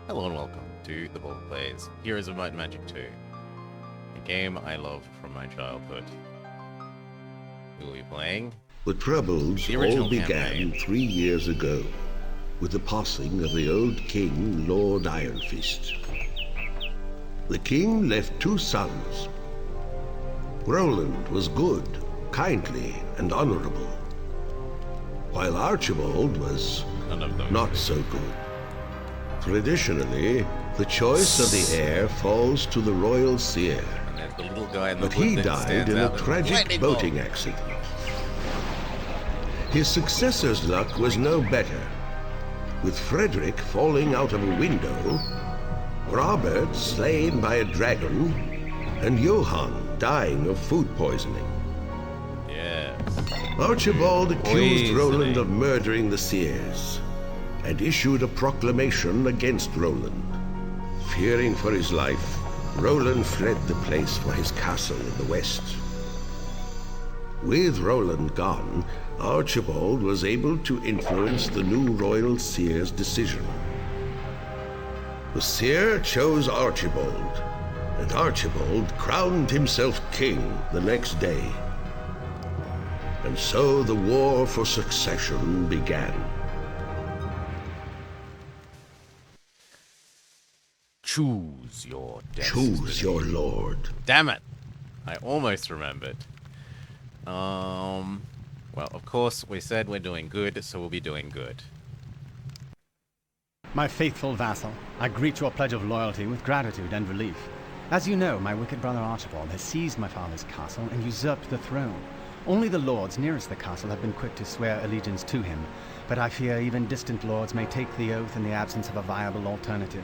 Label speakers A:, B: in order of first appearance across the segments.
A: Hello and welcome to The Ball Plays Heroes of Might and Magic 2, a game I loved from my childhood. We will be playing
B: The troubles
A: the
B: all
A: original
B: began
A: campaign.
B: 3 years ago, with the passing of the old king, Lord Ironfist. The king left 2 sons. Roland was good, kindly, and honorable, while Archibald was
A: None of those.
B: not so good. Traditionally, the choice of the heir falls to the royal seer,
A: And there's the little guy in the
B: but
A: hood
B: he
A: that
B: died
A: stands
B: in
A: out
B: a
A: with
B: tragic
A: lightning
B: boating
A: bolt.
B: accident. His successor's luck was no better, with Frederick falling out of a window, Robert slain by a dragon, and Johann dying of food poisoning.
A: Yes.
B: Archibald accused
A: Poisoning.
B: Roland of murdering the seers, and issued a proclamation against Roland. Fearing for his life, Roland fled the place for his castle in the west. With Roland gone, Archibald was able to influence the new royal seer's decision. The seer chose Archibald, and Archibald crowned himself king the next day. And so the war for succession began.
A: Choose your destiny.
B: Choose your lord.
A: Damn it! I almost remembered. Well, of course, we said we're doing good, so we'll be doing good.
C: My faithful vassal, I greet your pledge of loyalty with gratitude and relief. As you know, my wicked brother Archibald has seized my father's castle and usurped the throne. Only the lords nearest the castle have been quick to swear allegiance to him, but I fear even distant lords may take the oath in the absence of a viable alternative.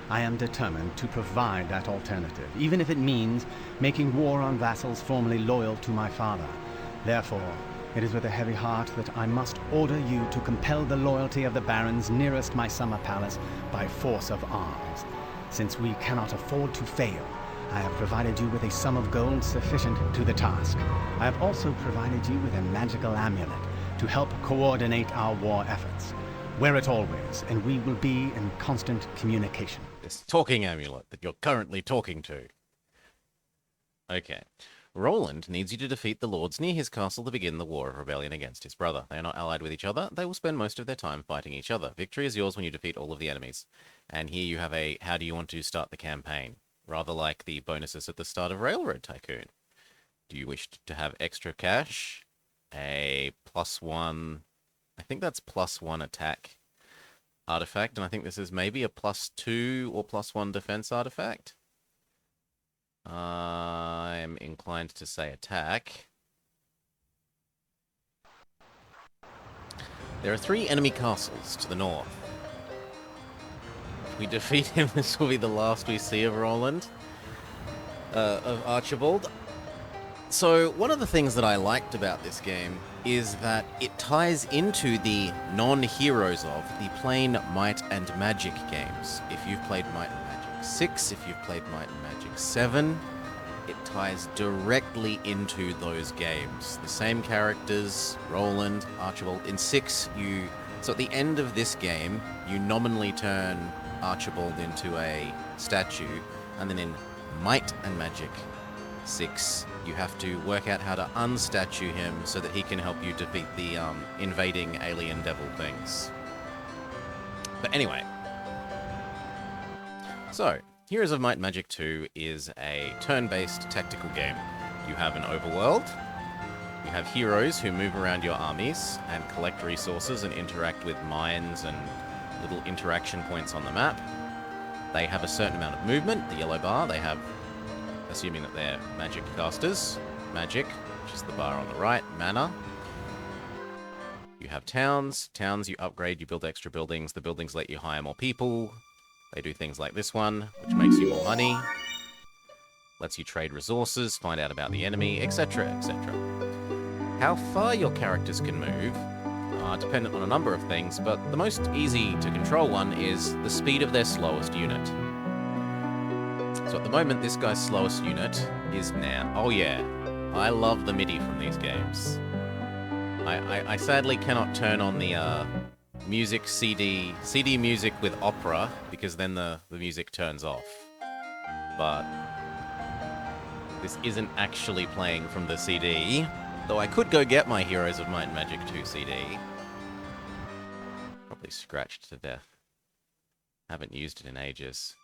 C: I am determined to provide that alternative, even if it means making war on vassals formerly loyal to my father. Therefore, it is with a heavy heart that I must order you to compel the loyalty of the barons nearest my summer palace by force of arms. Since we cannot afford to fail, I have provided you with a sum of gold sufficient to the task. I have also provided you with a magical amulet to help coordinate our war efforts. Wear it always, and we will be in constant communication.
A: This talking amulet that you're currently talking to. Okay. Roland needs you to defeat the lords near his castle to begin the war of rebellion against his brother. They are not allied with each other. They will spend most of their time fighting each other. Victory is yours when you defeat all of the enemies. And here you have a how do you want to start the campaign? Rather like the bonuses at the start of Railroad Tycoon. Do you wish to have extra cash? A +1... I think that's +1 attack artifact, and I think this is maybe a +2 or +1 defense artifact. I'm inclined to say attack. There are 3 enemy castles to the north. If we defeat him, this will be the last we see of Roland, of Archibald. So, one of the things that I liked about this game is that it ties into the non-heroes of the plain Might and Magic games. If you've played Might and Magic 6, if you've played Might and Magic 7, it ties directly into those games. The same characters, Roland, Archibald. In 6, so at the end of this game, you nominally turn Archibald into a statue, and then in Might and Magic 6, you have to work out how to unstatue him so that he can help you defeat the invading alien devil things. But anyway, so Heroes of Might and Magic 2 is a turn-based tactical game. You have an overworld, you have heroes who move around your armies and collect resources and interact with mines and little interaction points on the map. They have a certain amount of movement, the yellow bar. They have, assuming that they're magic casters, magic, which is the bar on the right, mana. You have towns. Towns you upgrade, you build extra buildings. The buildings let you hire more people. They do things like this one, which makes you more money, lets you trade resources, find out about the enemy, etc., etc. How far your characters can move are dependent on a number of things, but the most easy to control one is the speed of their slowest unit. So at the moment, this guy's slowest unit is now... Oh yeah, I love the MIDI from these games. I sadly cannot turn on the music CD music with opera, because then the music turns off. But this isn't actually playing from the CD, though I could go get my Heroes of Might and Magic 2 CD. Probably scratched to death. Haven't used it in ages.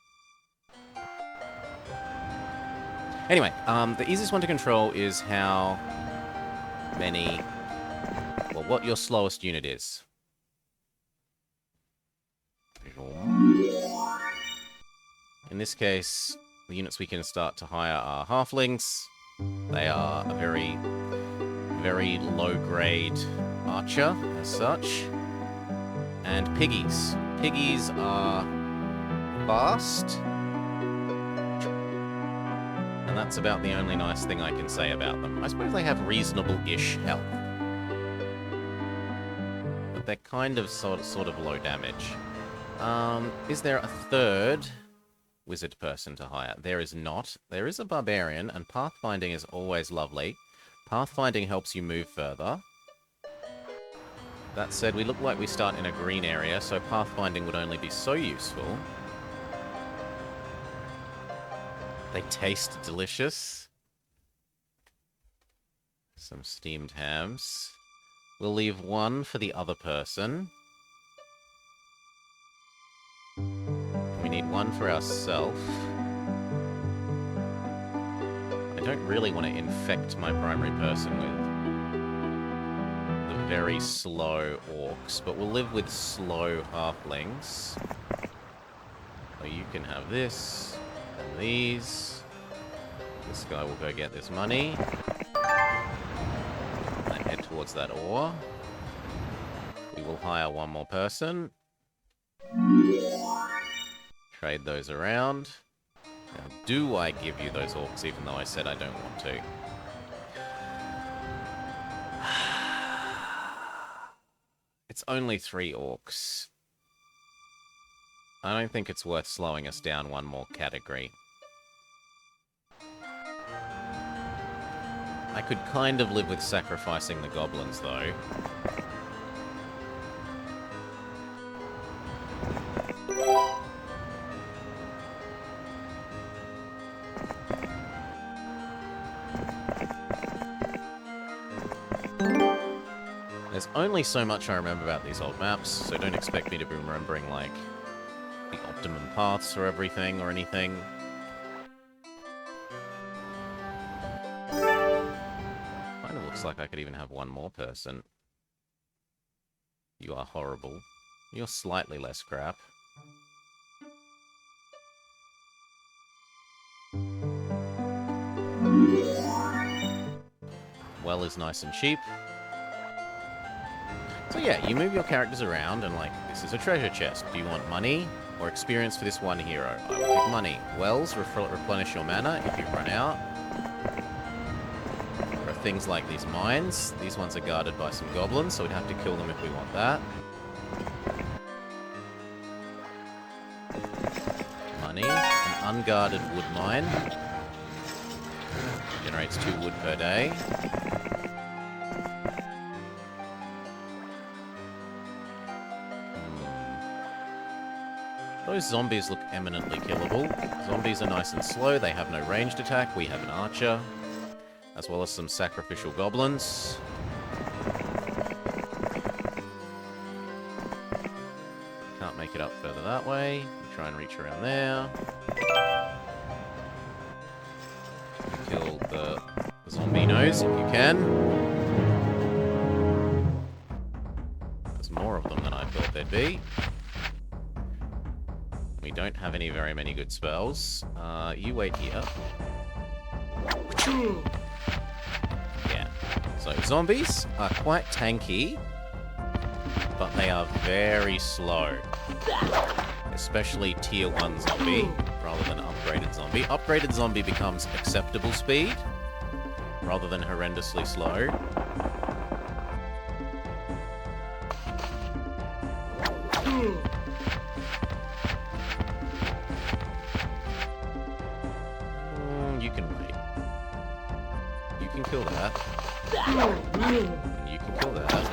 A: Anyway, the easiest one to control is how many... well, what your slowest unit is. In this case, the units we can start to hire are halflings. They are a very, very low-grade archer, as such. And piggies. Piggies are fast. And that's about the only nice thing I can say about them. I suppose they have reasonable-ish health. But they're kind of sort of low damage. Is there a third wizard person to hire? There is not. There is a barbarian, and pathfinding is always lovely. Pathfinding helps you move further. That said, we look like we start in a green area, so pathfinding would only be so useful. They taste delicious. Some steamed hams. We'll leave one for the other person. We need one for ourselves. I don't really want to infect my primary person with the very slow orcs, but we'll live with slow halflings. So you can have this, and these. This guy will go get this money. And head towards that ore. We will hire one more person. Trade those around. Now, do I give you those orcs even though I said I don't want to? It's only 3 orcs. I don't think it's worth slowing us down one more category. I could kind of live with sacrificing the goblins, though. There's only so much I remember about these old maps, so don't expect me to be remembering, like, the optimum paths for everything or anything. Kind of looks like I could even have one more person. You are horrible. You're slightly less crap. Well is nice and cheap. So yeah, you move your characters around and like, this is a treasure chest. Do you want money or experience for this one hero? I will pick money. Wells replenish your mana if you run out. There are things like these mines. These ones are guarded by some goblins, so we'd have to kill them if we want that. Money. An unguarded wood mine. Generates 2 wood per day. Those zombies look eminently killable. Zombies are nice and slow, they have no ranged attack, we have an archer, as well as some sacrificial goblins. Can't make it up further that way. Try and reach around there. Kill the zombinos if you can. There's more of them than I thought there'd be. We don't have very many good spells. You wait here. Yeah. So zombies are quite tanky, but they are very slow. Especially tier 1 zombie, rather than upgraded zombie. Upgraded zombie becomes acceptable speed, rather than horrendously slow. You can wait. You can kill that. And you can kill that.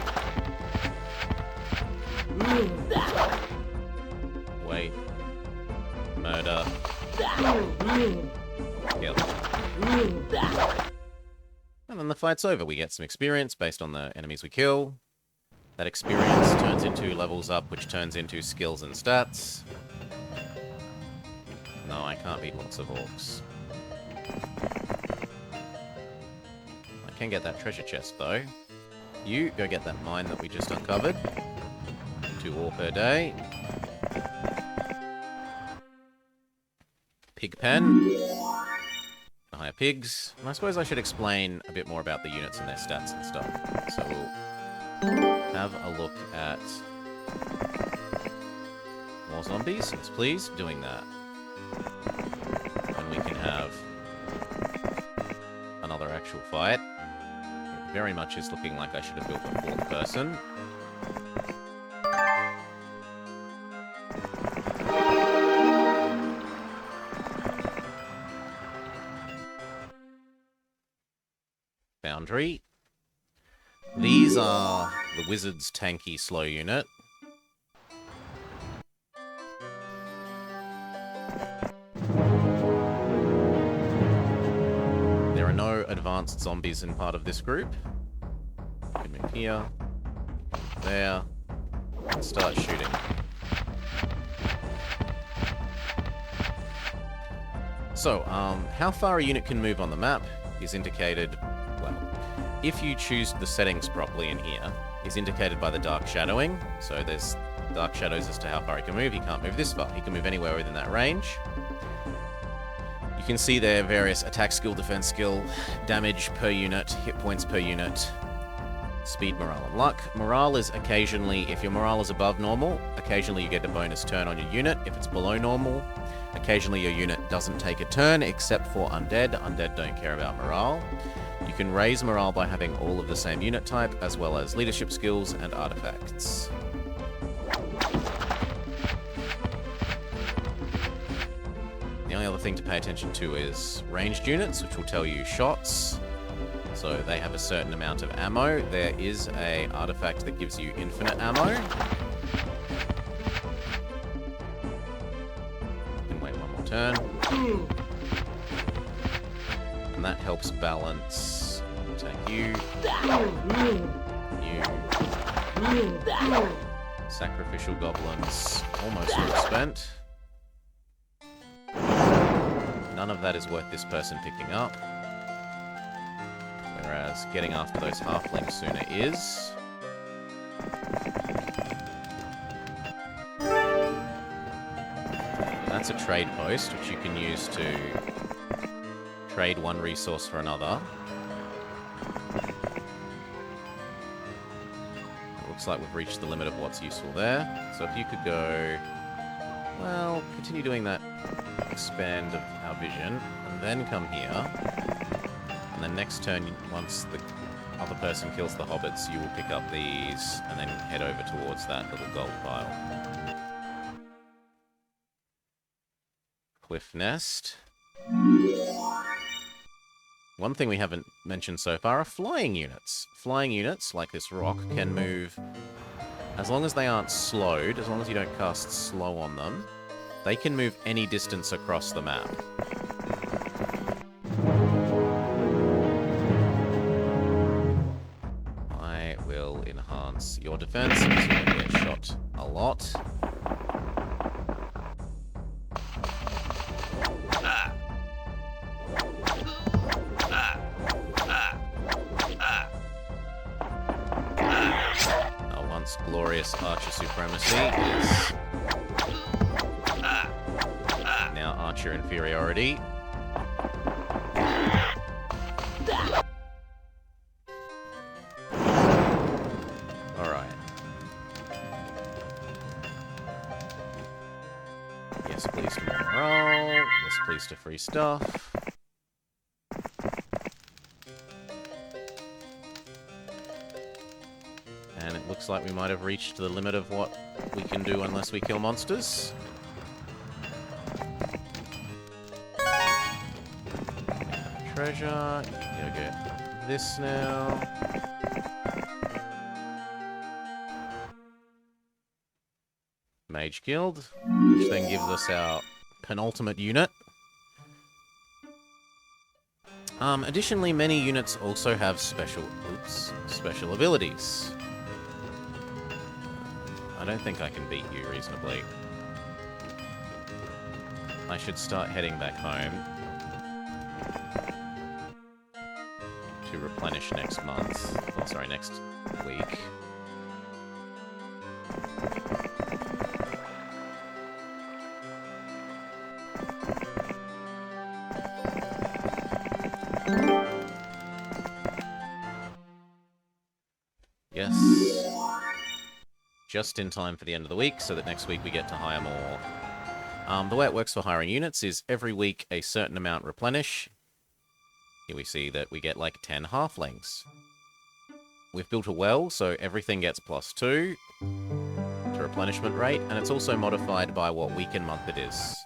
A: Wait. Murder. Kill. And then the fight's over. We get some experience based on the enemies we kill. That experience turns into levels up, which turns into skills and stats. No, I can't beat lots of orcs. I can get that treasure chest, though. You go get that mine that we just uncovered. 2 ore per day. Pig pen. Hire pigs. And I suppose I should explain a bit more about the units and their stats and stuff. So we'll have a look at more zombies. Yes, please. Doing that. And we can have another actual fight. It very much is looking like I should have built a 4th person. Foundry. These are the wizard's tanky slow unit. There are no advanced zombies in part of this group. You can move here, there, and start shooting. So, how far a unit can move on the map is indicated, well, if you choose the settings properly in here, is indicated by the dark shadowing. So there's dark shadows as to how far he can move. He can't move this far. He can move anywhere within that range. You can see there various attack skill, defense skill, damage per unit, hit points per unit, speed, morale, and luck. Morale is occasionally, if your morale is above normal, occasionally you get a bonus turn on your unit. If it's below normal, occasionally your unit doesn't take a turn, except for undead. Undead don't care about morale. You can raise morale by having all of the same unit type, as well as leadership skills and artifacts. The only other thing to pay attention to is ranged units, which will tell you shots. So they have a certain amount of ammo. There is an artifact that gives you infinite ammo. You can wait one more turn. And that helps balance. Take you. You. Sacrificial goblins. Almost all spent. None of that is worth this person picking up. Whereas getting after those halflings sooner is. That's a trade post, which you can use to trade one resource for another. It looks like we've reached the limit of what's useful there. So if you could go, well, continue doing that expand of our vision, and then come here. And then next turn, once the other person kills the hobbits, you will pick up these and then head over towards that little gold pile. Cliff Nest. One thing we haven't mentioned so far are flying units. Flying units, like this rock, can move, as long as they aren't slowed, as long as you don't cast slow on them, they can move any distance across the map. I will enhance your defense, because you're going to get shot a lot. Glorious archer supremacy is now archer inferiority. Alright. Yes, please to more morale. Yes, please to free stuff. And it looks like we might have reached the limit of what we can do unless we kill monsters. Treasure. You go get this now. Archmage Guild, which then gives us our penultimate unit. Additionally, many units also have special abilities. I don't think I can beat you reasonably. I should start heading back home to replenish next month. Oh, sorry, next week. Yes. Just in time for the end of the week, so that next week we get to hire more. The way it works for hiring units is every week a certain amount replenish. Here we see that we get like 10 halflings. We've built a well, so everything gets +2 to replenishment rate, and it's also modified by what week and month it is.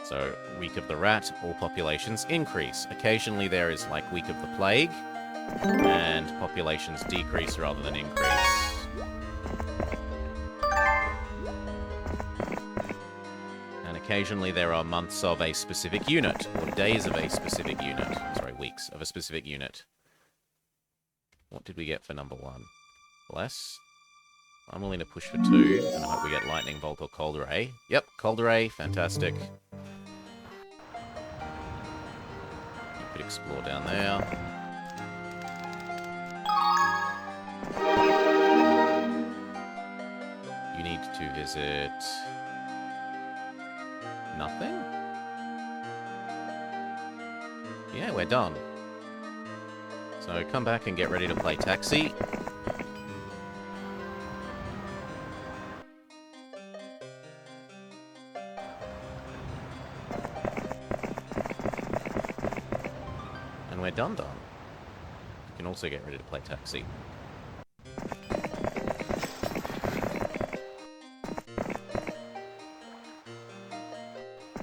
A: So, week of the rat, all populations increase. Occasionally there is like week of the plague, and populations decrease rather than increase. And occasionally there are months of a specific unit, or days of a specific unit. Sorry, weeks of a specific unit. What did we get for number 1? Bless. I'm willing to push for 2, and I hope we get Lightning Bolt or Cold Ray. Yep, Cold Ray, fantastic. You could explore down there. You need to visit... nothing? Yeah, we're done. So come back and get ready to play Taxi. And we're done. You can also get ready to play Taxi.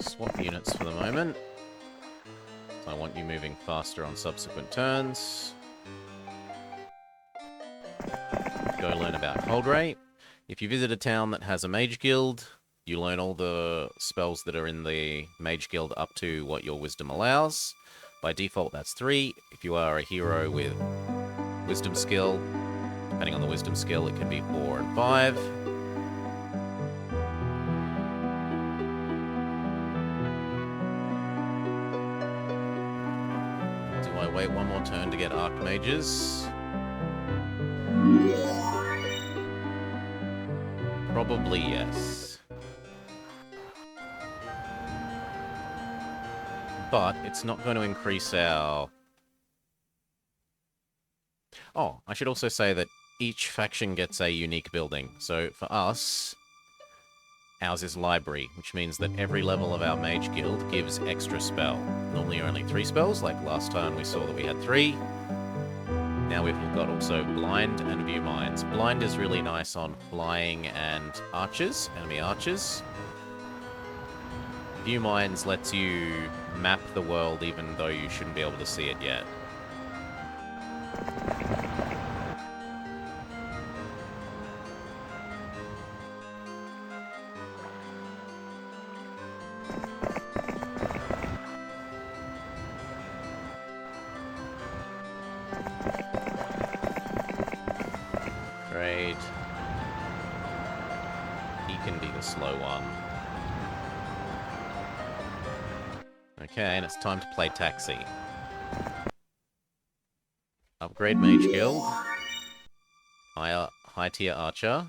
A: Swap units for the moment. I want you moving faster on subsequent turns. Go learn about Cold Ray. If you visit a town that has a mage guild, you learn all the spells that are in the mage guild up to what your wisdom allows. By default, that's 3. If you are a hero with wisdom skill, depending on the wisdom skill, it can be 4 and 5. Wait one more turn to get Archmages. Probably yes. But it's not going to increase our... Oh, I should also say that each faction gets a unique building. So for us, ours is Library, which means that every level of our Mage Guild gives extra spell. Normally only 3 spells, like last time we saw that we had 3. Now we've got also Blind and View Mines. Blind is really nice on flying and archers, enemy archers. View Mines lets you map the world even though you shouldn't be able to see it yet. Trade. He can be the slow one. Okay, and it's time to play Taxi. Upgrade Mage Guild. High tier Archer.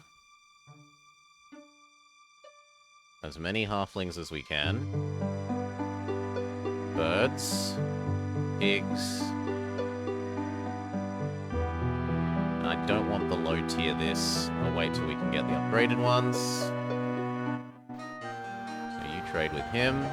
A: As many halflings as we can. Birds. Pigs. I don't want the low tier this. I'll wait till we can get the upgraded ones. So you trade with him.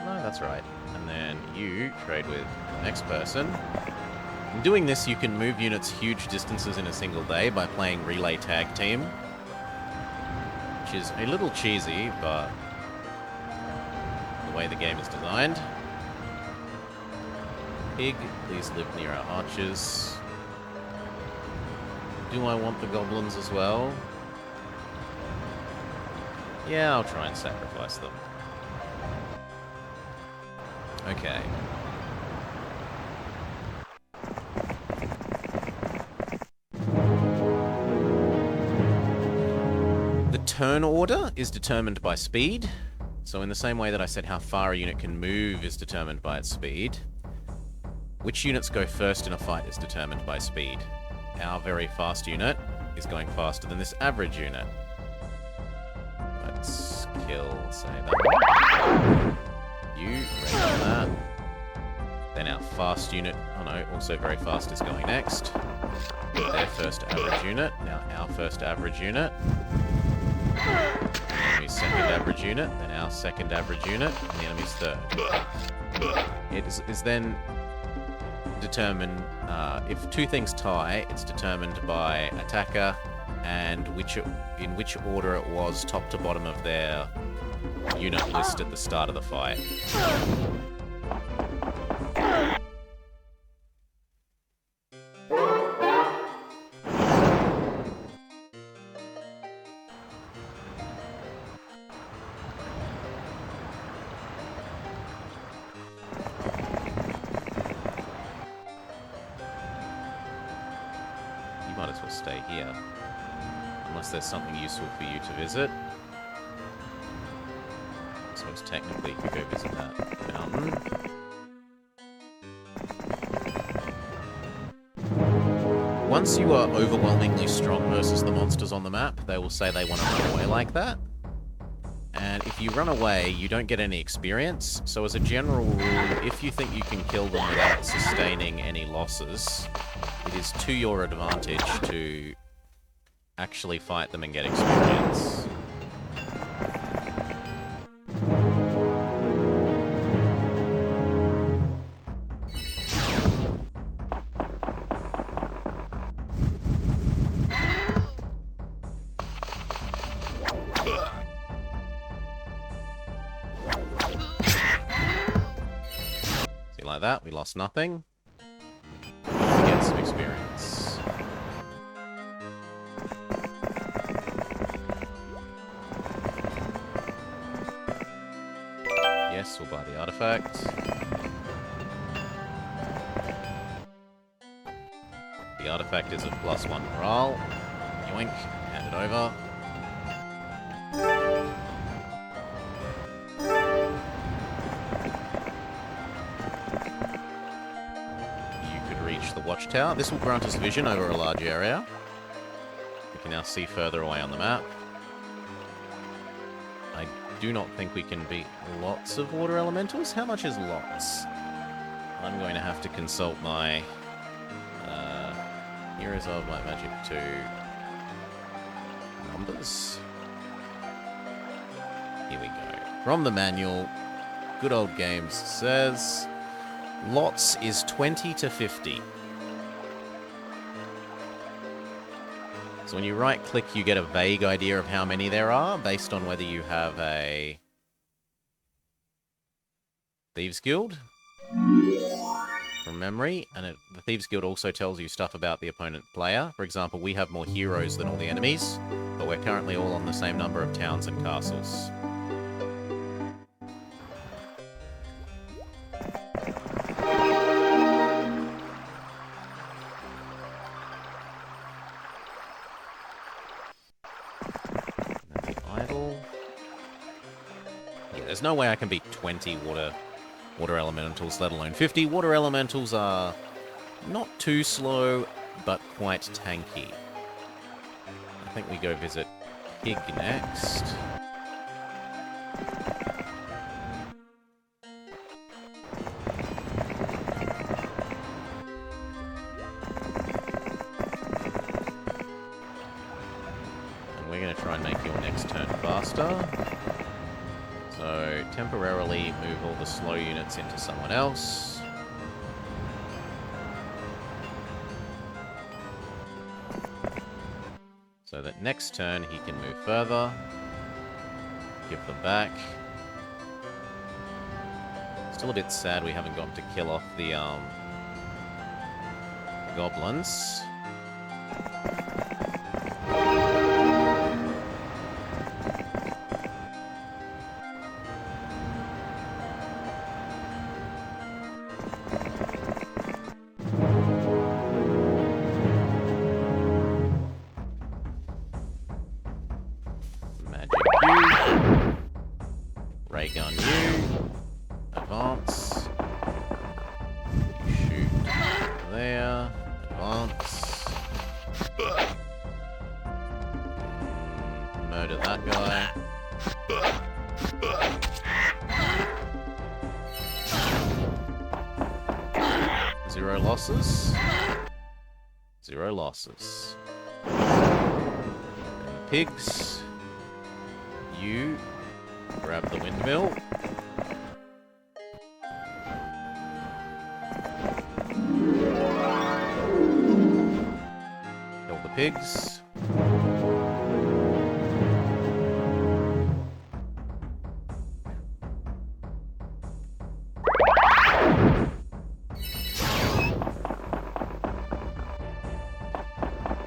A: No, that's right. And then you trade with the next person. In doing this, you can move units huge distances in a single day by playing Relay Tag Team. Which is a little cheesy, but the way the game is designed. Pig, please live near our archers. Do I want the goblins as well? Yeah, I'll try and sacrifice them. Okay. The turn order is determined by speed. So in the same way that I said how far a unit can move is determined by its speed, which units go first in a fight is determined by speed. Our very fast unit is going faster than this average unit. Let's kill, say, that one. You, ready on that. Then our fast unit, oh no, also very fast, is going next. Their first average unit, now our first average unit. Enemy's second average unit, then our second average unit, and the enemy's third. It is then determined, if two things tie, it's determined by attacker and in which order it was top to bottom of their unit list at the start of the fight. You might as well stay here. Unless there's something useful for you to visit. I suppose technically you could go visit that mountain. Once you are overwhelmingly strong versus the monsters on the map, they will say they want to run away like that. And if you run away, you don't get any experience. So as a general rule, if you think you can kill them without sustaining any losses, it is to your advantage to actually fight them and get experience. See, like that, we lost nothing. We get some experience. Yes, we'll buy the artifact. The artifact is a +1 morale. Yoink, hand it over. You could reach the watchtower. This will grant us vision over a large area. We can now see further away on the map. I do not think we can beat lots of water elementals. How much is lots? I'm going to have to consult my Heroes of Might Magic 2 numbers. Here we go. From the manual, Good Old Games says lots is 20 to 50. So when you right click, you get a vague idea of how many there are based on whether you have a Thieves Guild from memory, and the Thieves Guild also tells you stuff about the opponent player. For example, we have more heroes than all the enemies, but we're currently all on the same number of towns and castles. And the idol. Yeah, there's no way I can beat 20 water elementals, let alone 50. Water elementals are not too slow, but quite tanky. I think we go visit Pig next. And we're going to try and make your next turn faster. So, temporarily move all the slow units into someone else. So that next turn he can move further. Give them back. Still a bit sad we haven't gotten to kill off the goblins. Magic you. Ray gun you. Advance. You shoot there. Advance. Murder that guy. Zero losses. Zero losses. And pigs. You grab the windmill. Kill the pigs.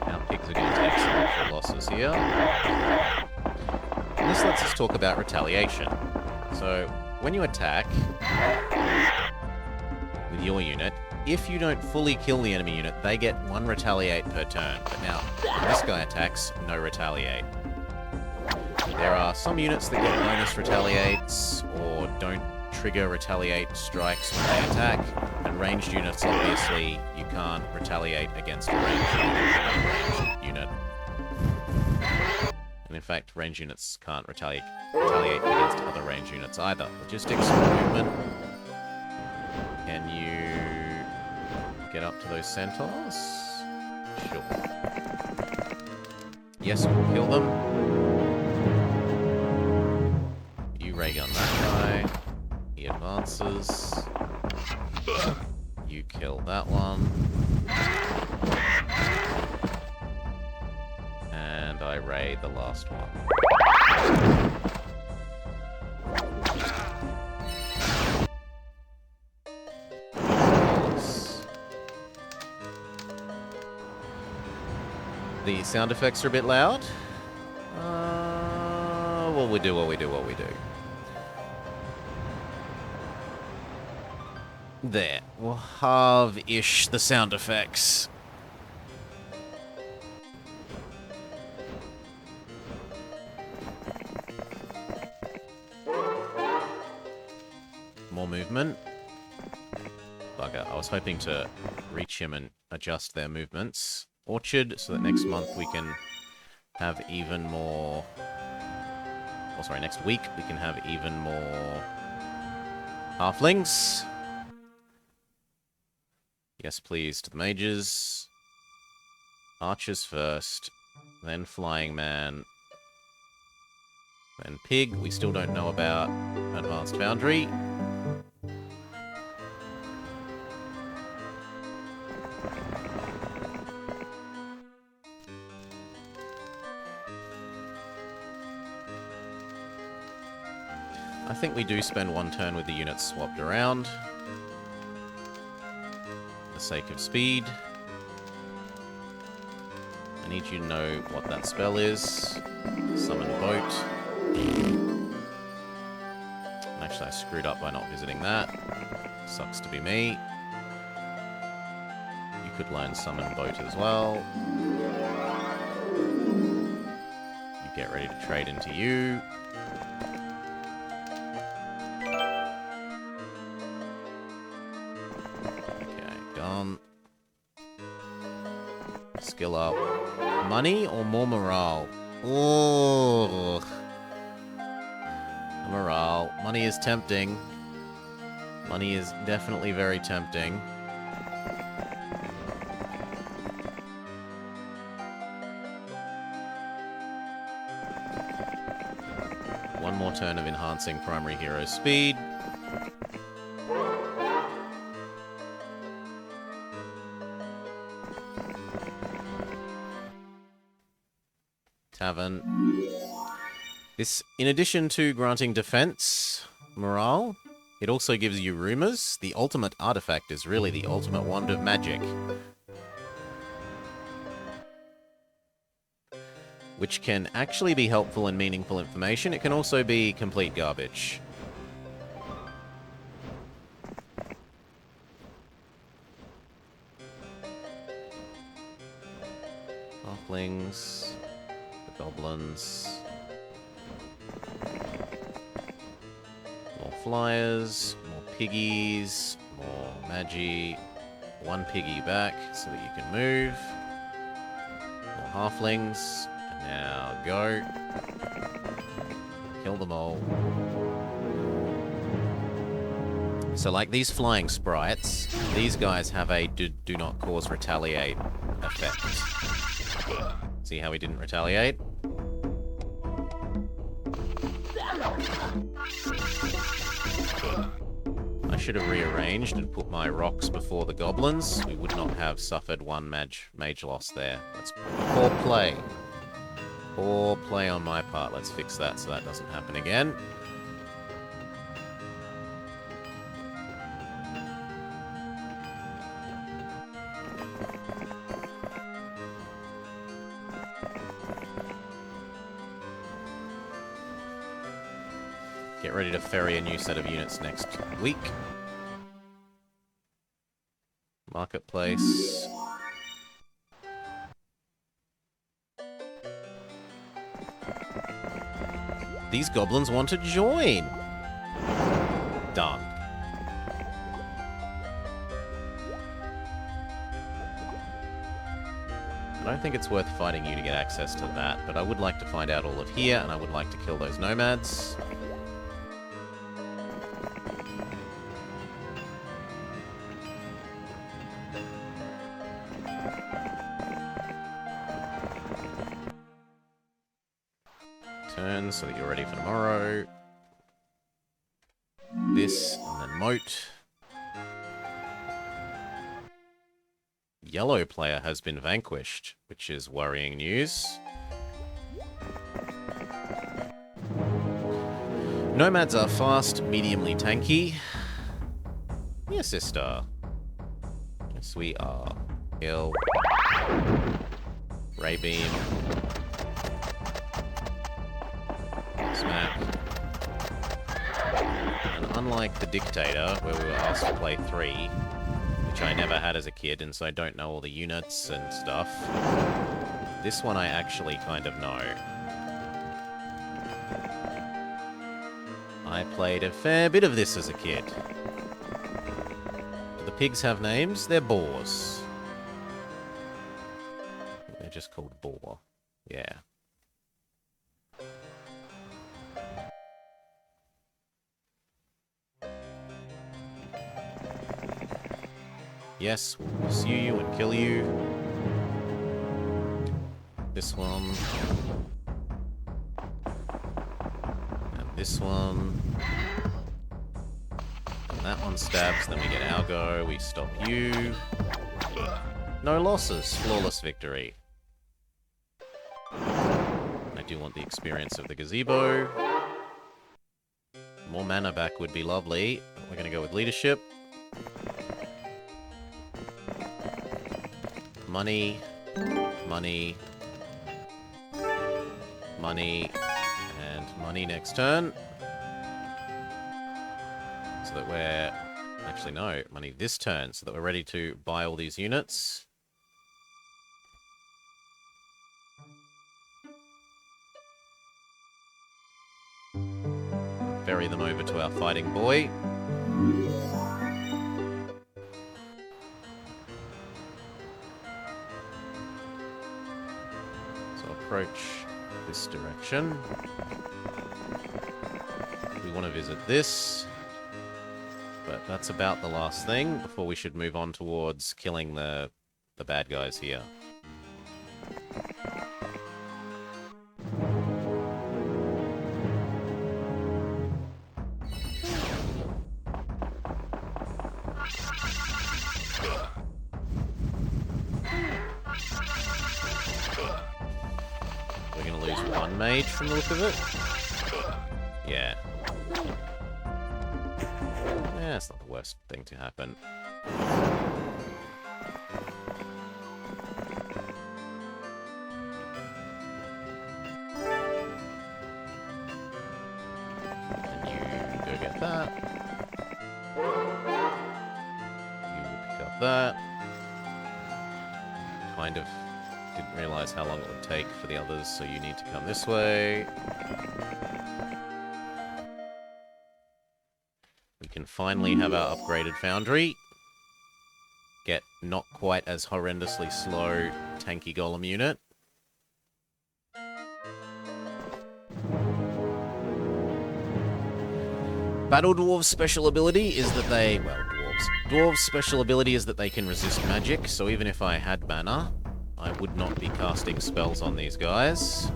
A: Now pigs are going to take some extra losses here. And this lets us talk about retaliation. So, when you attack with your unit, if you don't fully kill the enemy unit, they get 1 retaliate per turn. But now, when this guy attacks, no retaliate. There are some units that get bonus retaliates, or don't trigger retaliate strikes when they attack, and ranged units, obviously, you can't retaliate against a ranged unit. And in fact, range units can't retaliate against other range units either. Logistics, movement. Can you get up to those centaurs? Sure. Yes, we'll kill them. You ray gun that guy. He advances. You kill that one. And I ray the last one. The sound effects are a bit loud. Well, we do what we do. There. We'll halve-ish the sound effects. More movement. Bugger. I was hoping to reach him and adjust their movements. Orchard, so that next month we can have even more... Oh, sorry, next week we can have even more halflings. Yes, please, to the mages. Archers first, then Flying Man, then Pig. We still don't know about Advanced Foundry. I think we do spend 1 turn with the units swapped around. For the sake of speed. I need you to know what that spell is. Summon Boat. Actually, I screwed up by not visiting that. Sucks to be me. You could learn Summon Boat as well. You get ready to trade into you. Skill up. Money or more morale? Oh, morale. Money is tempting. Money is definitely very tempting. One more turn of enhancing primary hero speed. Tavern. This, in addition to granting defense, morale, It also gives you rumors. The ultimate artifact is really the ultimate wand of magic, which can actually be helpful and meaningful information. It can also be complete garbage. Halflings, the goblins, more flyers, more piggies, more magi, one piggy back so that you can move, more halflings. Now go. Kill them all. So like these flying sprites, these guys have a do not cause retaliate effect. See how he didn't retaliate? I should have rearranged and put my rocks before the goblins. We would not have suffered one mage loss there. That's poor play. Poor play on my part. Let's fix that so that doesn't happen again. Get ready to ferry a new set of units next week. Marketplace. These goblins want to join. Done. I don't think it's worth fighting you to get access to that, but I would like to find out all of here, and I would like to kill those nomads. Turn so that you're ready for tomorrow. This, and then moat. Yellow player has been vanquished, which is worrying news. Nomads are fast, mediumly tanky. Yes, sister. Yes, we are. Kill. Ray beam. Smack. And unlike the Dictator, where we were asked to play 3, which I never had as a kid, and so I don't know all the units and stuff, this one I actually kind of know. I played a fair bit of this as a kid. Do the pigs have names? They're boars. They're just called boar. Yeah. Yes, we'll pursue you and kill you. This one. And this one. And that one stabs, then we get our go, we stop you. No losses, flawless victory. I do want the experience of the gazebo. More mana back would be lovely. We're going to go with leadership. Money, money, money, and money next turn. So that we're... Actually, no, money this turn, so that we're ready to buy all these units. Ferry them over to our fighting boy. Approach this direction. We want to visit this, but that's about the last thing before we should move on towards killing the bad guys here. Mage from the look of it. Yeah. Yeah, it's not the worst thing to happen. And you go get that. You will pick up that. Kind of didn't realize how long it would take for the others, so you need to come this way. We can finally have our upgraded foundry. Get not quite as horrendously slow tanky golem unit. Battle Dwarves' special ability is that they... well, Dwarves' special ability is that they can resist magic, so even if I had mana, I would not be casting spells on these guys.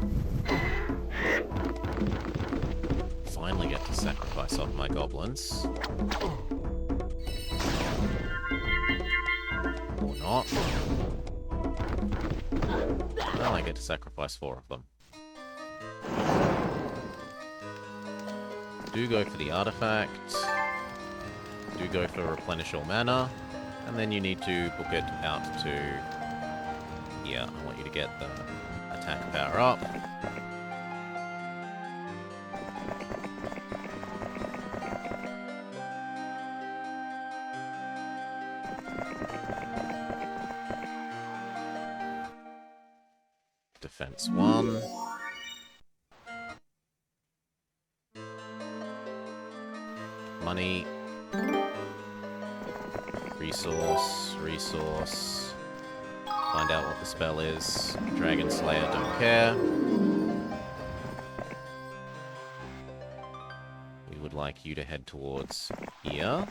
A: Finally get to sacrifice off my goblins. Or not. Well, I get to sacrifice 4 of them. Do go for the artifact. Do go for replenish all mana. And then you need to book it out to... yeah, I want you to get the attack power up. Defense 1. Money. Resource. Find out what the spell is. Dragon Slayer, don't care. We would like you to head towards here.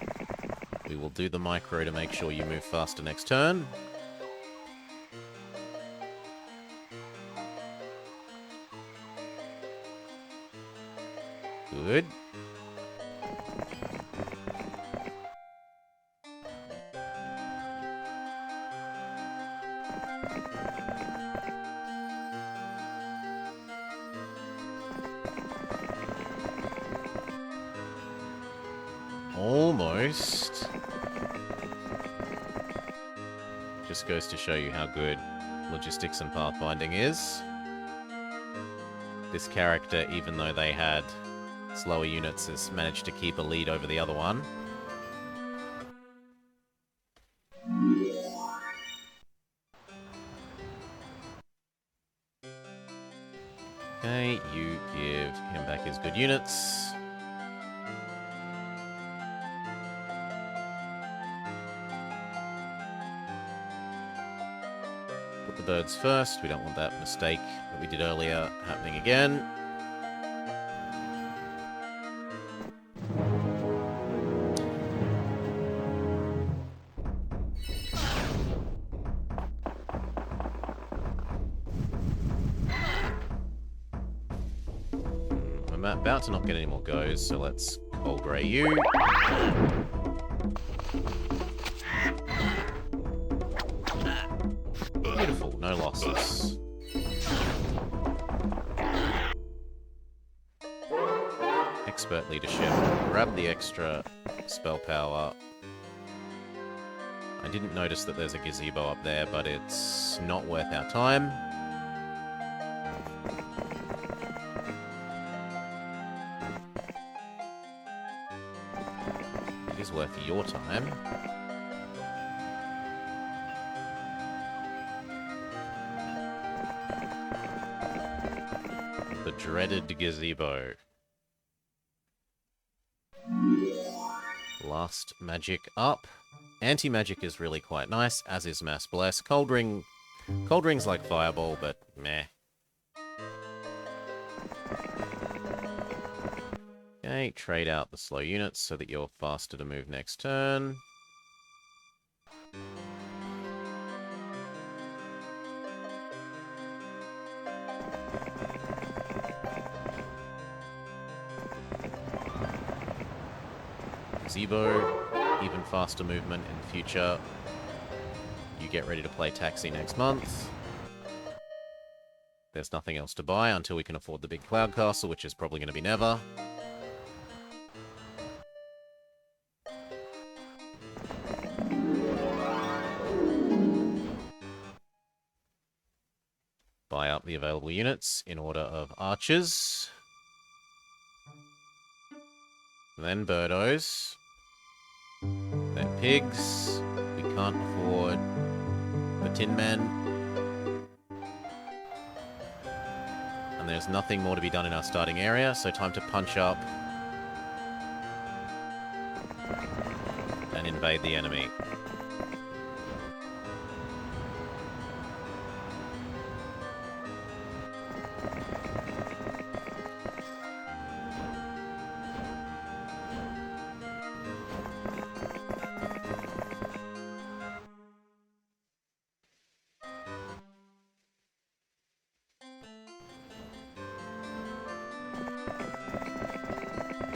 A: We will do the micro to make sure you move faster next turn. Good. Almost. Just goes to show you how good logistics and pathfinding is. This character, even though they had slower units, has managed to keep a lead over the other one. Okay, you give him back his good units. Put the birds first. We don't want that mistake that we did earlier happening again. I'm about to not get any more goes, so let's Cold Grey you. Beautiful, no losses. Expert leadership. Grab the extra spell power. I didn't notice that there's a gazebo up there, but it's not worth our time. It is worth your time. The dreaded gazebo. Last magic up. Anti-magic is really quite nice, as is Mass Bless. Cold Ring's like Fireball, but meh. Okay, trade out the slow units so that you're faster to move next turn. Gazebo, even faster movement in the future. You get ready to play Taxi next month. There's nothing else to buy until we can afford the big Cloud Castle, which is probably going to be never. the available units in order of archers. Then birdos. Then pigs. We can't afford the tin men. And there's nothing more to be done in our starting area, so time to punch up and invade the enemy.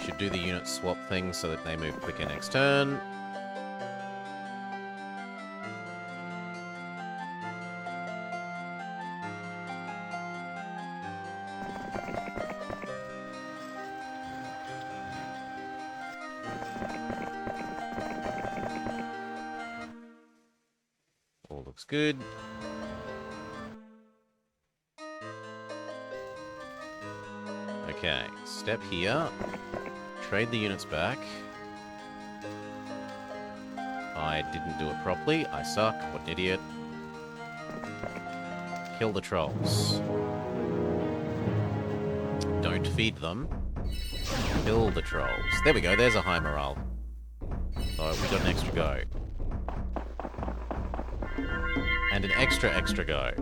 A: Should do the unit swap thing so that they move quicker next turn. All looks good. Okay, step here. Trade the units back. I didn't do it properly. I suck. What an idiot. Kill the trolls. Don't feed them. Kill the trolls. There we go. There's a high morale. Oh, we got an extra go. And an extra go.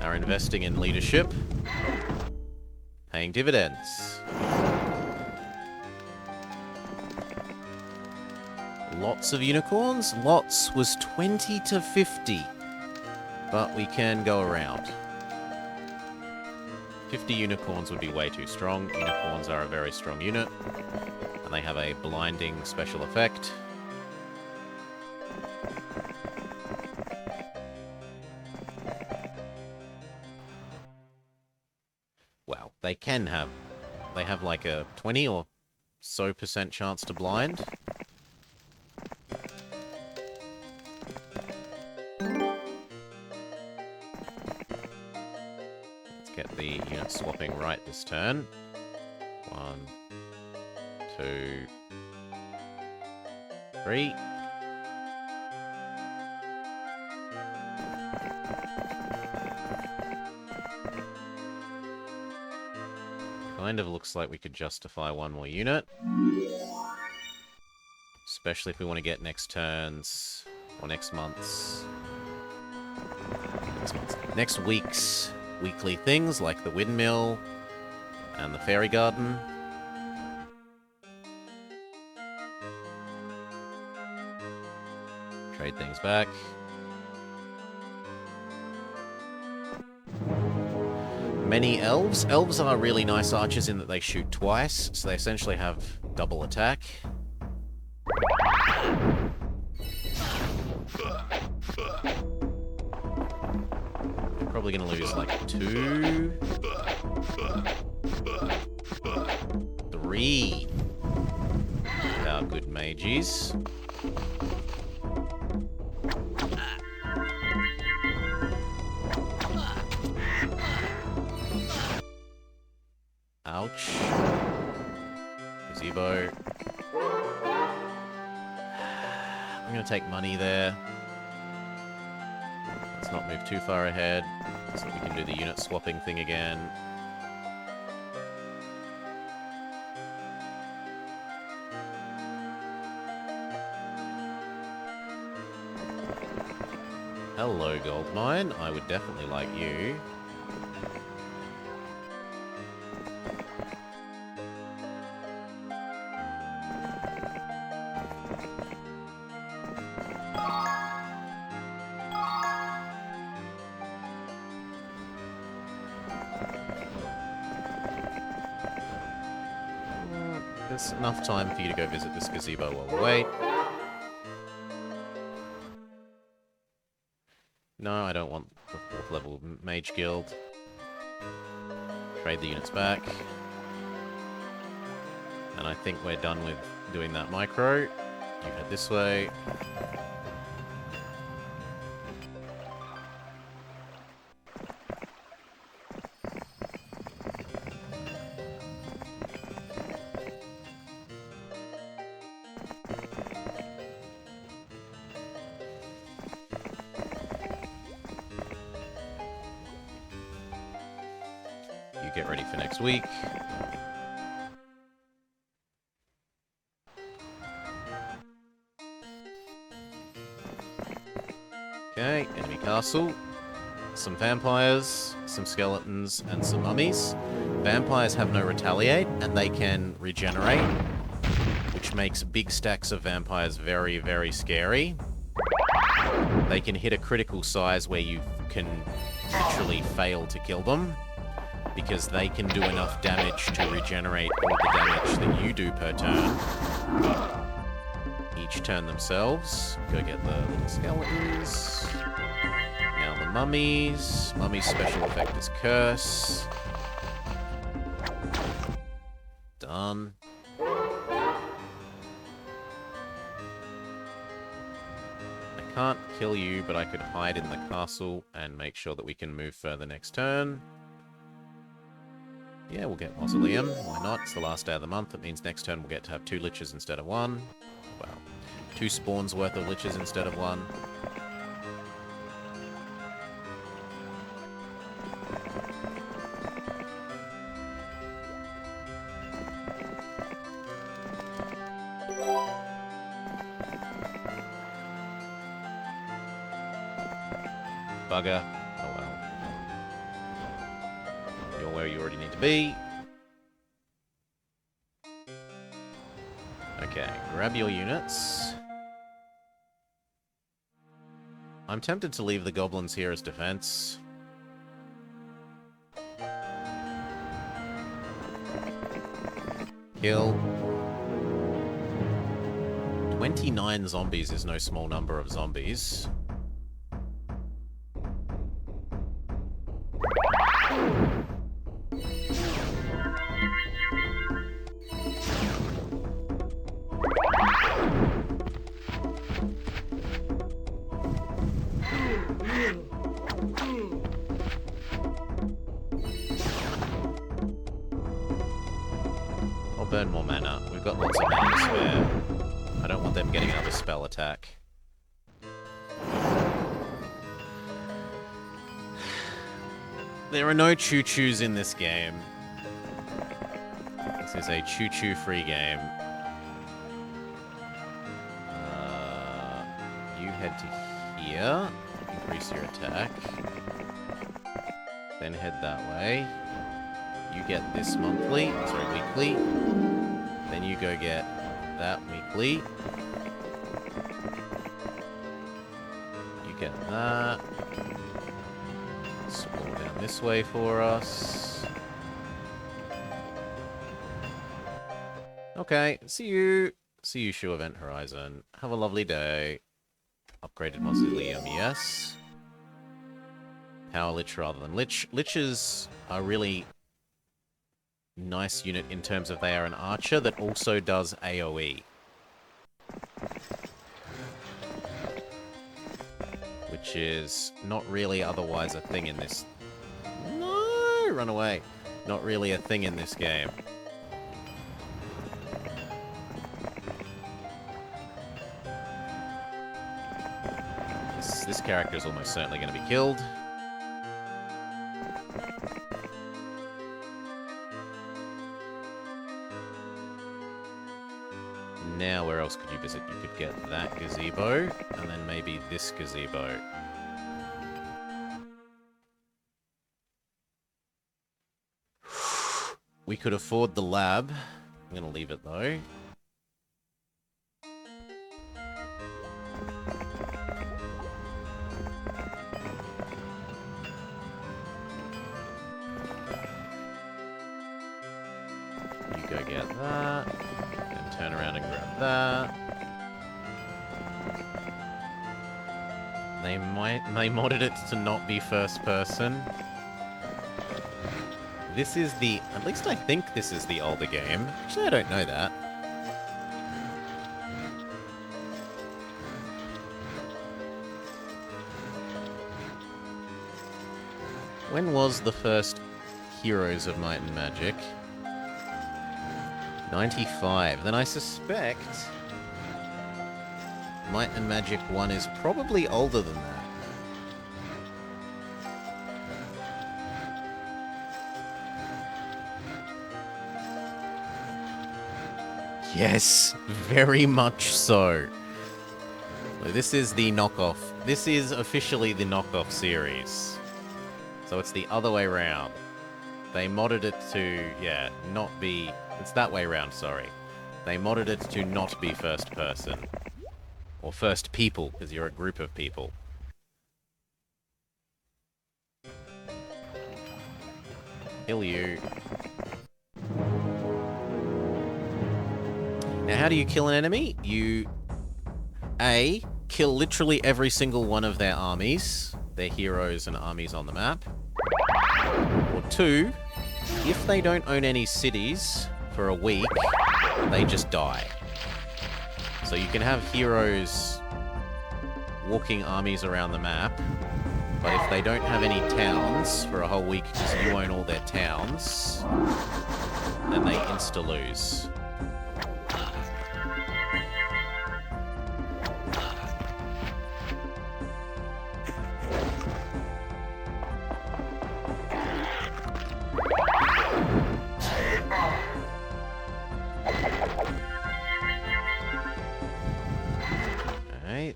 A: Are investing in leadership. Paying dividends. Lots of unicorns? Lots was 20 to 50. But we can go around. 50 unicorns would be way too strong. Unicorns are a very strong unit. And they have a blinding special effect. Well, they have like a 20 or so % chance to blind. Let's get the unit swapping right this turn. 1, 2, 3. Kind of looks like we could justify one more unit. Especially if we want to get next turn's, or next month's, next week's weekly things, like the windmill and the fairy garden. Trade things back. Many elves. Elves are really nice archers in that they shoot twice, so they essentially have double attack. We're probably going to lose like 2, 3 with our good mages. Ouch. Gazebo. I'm going to take money there. Let's not move too far ahead so that we can do the unit swapping thing again. Hello, gold mine. I would definitely like you. There's enough time for you to go visit this gazebo while we wait. No, I don't want the 4th level mage guild. Trade the units back. And I think we're done with doing that micro. You head this way. ready for next week. Okay, enemy castle. Some vampires, some skeletons, and some mummies. Vampires have no retaliate, and they can regenerate, which makes big stacks of vampires very, very scary. They can hit a critical size where you can literally fail to kill them, because they can do enough damage to regenerate all the damage that you do per turn. Each turn themselves. Go get the little skeletons. Now the mummies. Mummy's special effect is Curse. Done. I can't kill you, but I could hide in the castle and make sure that we can move further next turn. Yeah, we'll get Mausoleum. Why not? It's the last day of the month. That means next turn we'll get to have 2 liches instead of 1. Well, 2 spawns worth of liches instead of 1. Bugger. Oh well. You're where you already need to be. Okay, grab your units. I'm tempted to leave the goblins here as defense. Kill. 29 zombies is no small number of zombies. I'll burn more mana. We've got lots of mana to spare. I don't want them getting another spell attack. There are no choo-choos in this game. This is a choo-choo free game. You head to here. Increase your attack. Then head that way. You get this monthly, sorry, weekly. Then you go get that weekly. You get that. Scroll down this way for us. Okay, see you. See you, Shoe Event Horizon. Have a lovely day. Upgraded Mausoleum, yes. Power Lich rather than Lich. Liches are really nice unit in terms of they are an archer that also does AoE. Which is not really otherwise a thing in this... No! Run away. Not really a thing in this game. This character is almost certainly going to be killed. Now, where else could you visit? You could get that gazebo, and then maybe this gazebo. We could afford the lab. I'm going to leave it, though. You go get that. And turn around and grab that. They modded it to not be first person. This is the... At least I think this is the older game. Actually, I don't know that. When was the first Heroes of Might and Magic? 95. Then I suspect Might and Magic 1 is probably older than that. Yes, very much so. This is the knockoff. This is officially the knockoff series. So it's the other way round. They modded it to, not be... It's that way round, sorry. They modded it to not be first person. Or first people, because you're a group of people. Kill you. Now, how do you kill an enemy? You... A, kill literally every single one of their armies, their heroes and armies on the map. Or 2, if they don't own any cities for a week, they just die. So you can have heroes walking armies around the map, but if they don't have any towns for a whole week because you own all their towns, then they insta-lose.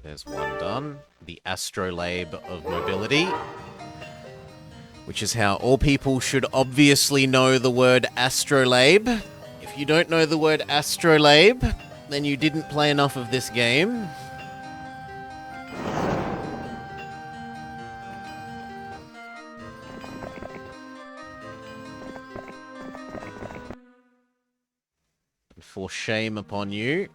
A: There's one done. The astrolabe of mobility. Which is how all people should obviously know the word astrolabe. If you don't know the word astrolabe, then you didn't play enough of this game. For shame upon you.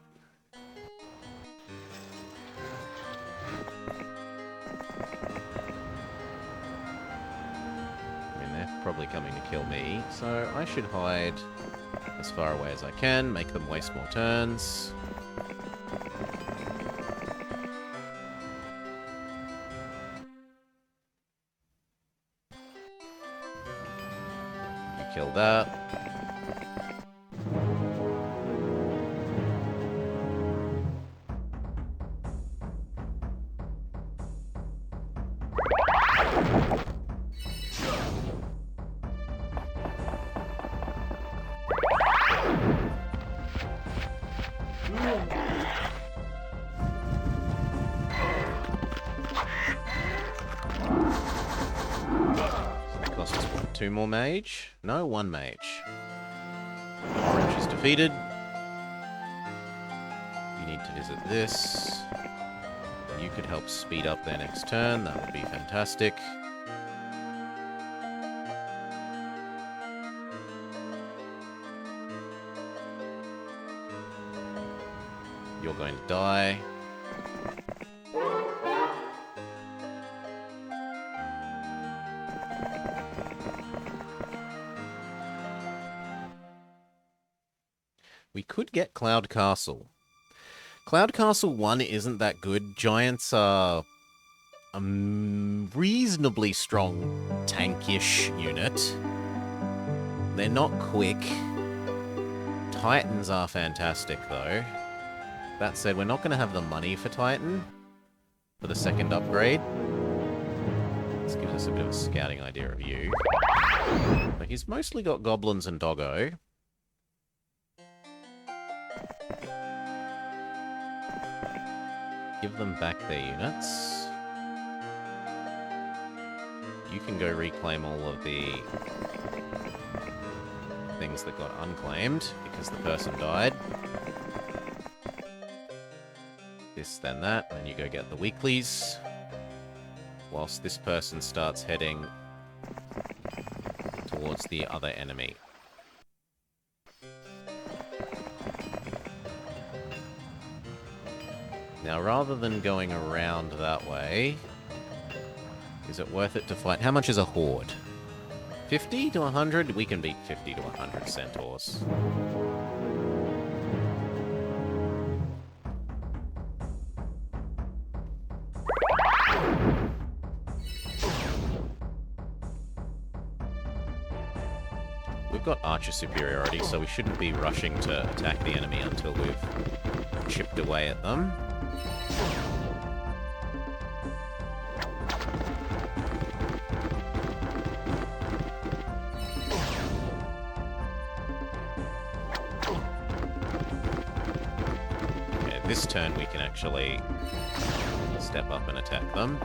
A: Probably coming to kill me, so I should hide as far away as I can, make them waste more turns. You kill that. Cost us what, 2 more mage? No, 1 mage. Orange is defeated. You need to visit this. You could help speed up their next turn. That would be fantastic. You're going to die. We could get Cloud Castle. Cloud Castle 1 isn't that good. Giants are a reasonably strong tankish unit. They're not quick. Titans are fantastic, though. That said, we're not going to have the money for Titan for the second upgrade. This gives us a bit of a scouting idea of you. But he's mostly got goblins and doggo. Give them back their units. You can go reclaim all of the things that got unclaimed because the person died. This, then that, and you go get the weeklies. Whilst this person starts heading towards the other enemy. Now, rather than going around that way, is it worth it to fight? How much is a horde? 50 to 100? We can beat 50 to 100 centaurs. We've got archer superiority, so we shouldn't be rushing to attack the enemy until we've chipped away at them. this turn we can actually step up and attack them.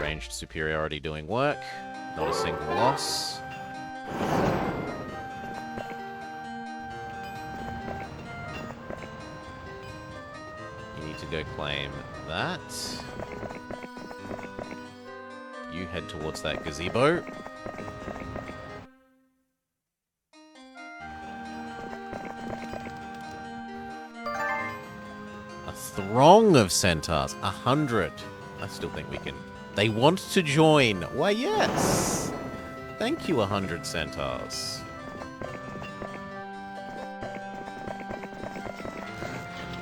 A: Ranged superiority doing work. Not a single loss. You need to go claim that. You head towards that gazebo. A throng of centaurs. 100. I still think we can... They want to join. Why, yes. Thank you, 100 centaurs. You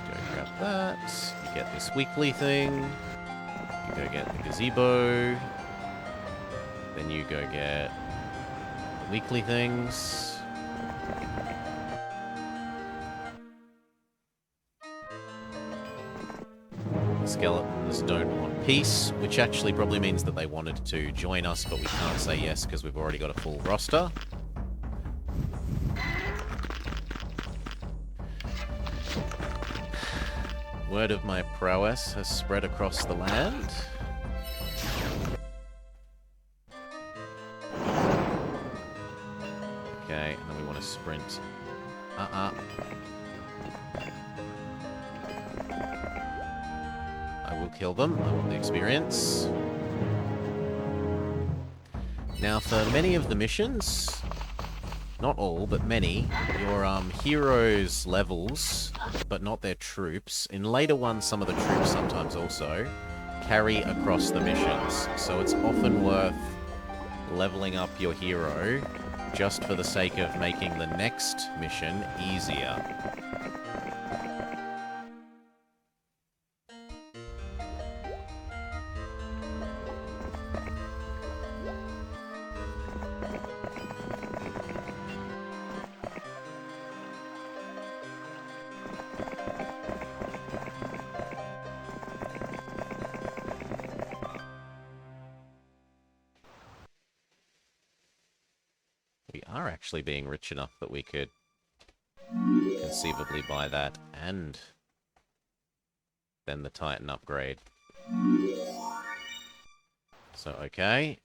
A: go grab that. You get this weekly thing. You go get the gazebo. Then you go get the weekly things. Skeletons don't want peace, which actually probably means that they wanted to join us, but we can't say yes because we've already got a full roster. Word of my prowess has spread across the land. Okay, and then we want to sprint. I will kill them. I want the experience. Now, for many of the missions, not all, but many, your heroes' levels, but not their troops. In later ones, some of the troops sometimes also carry across the missions. So it's often worth leveling up your hero just for the sake of making the next mission easier. We are actually being rich enough that we could conceivably buy that and then the Titan upgrade. So, okay.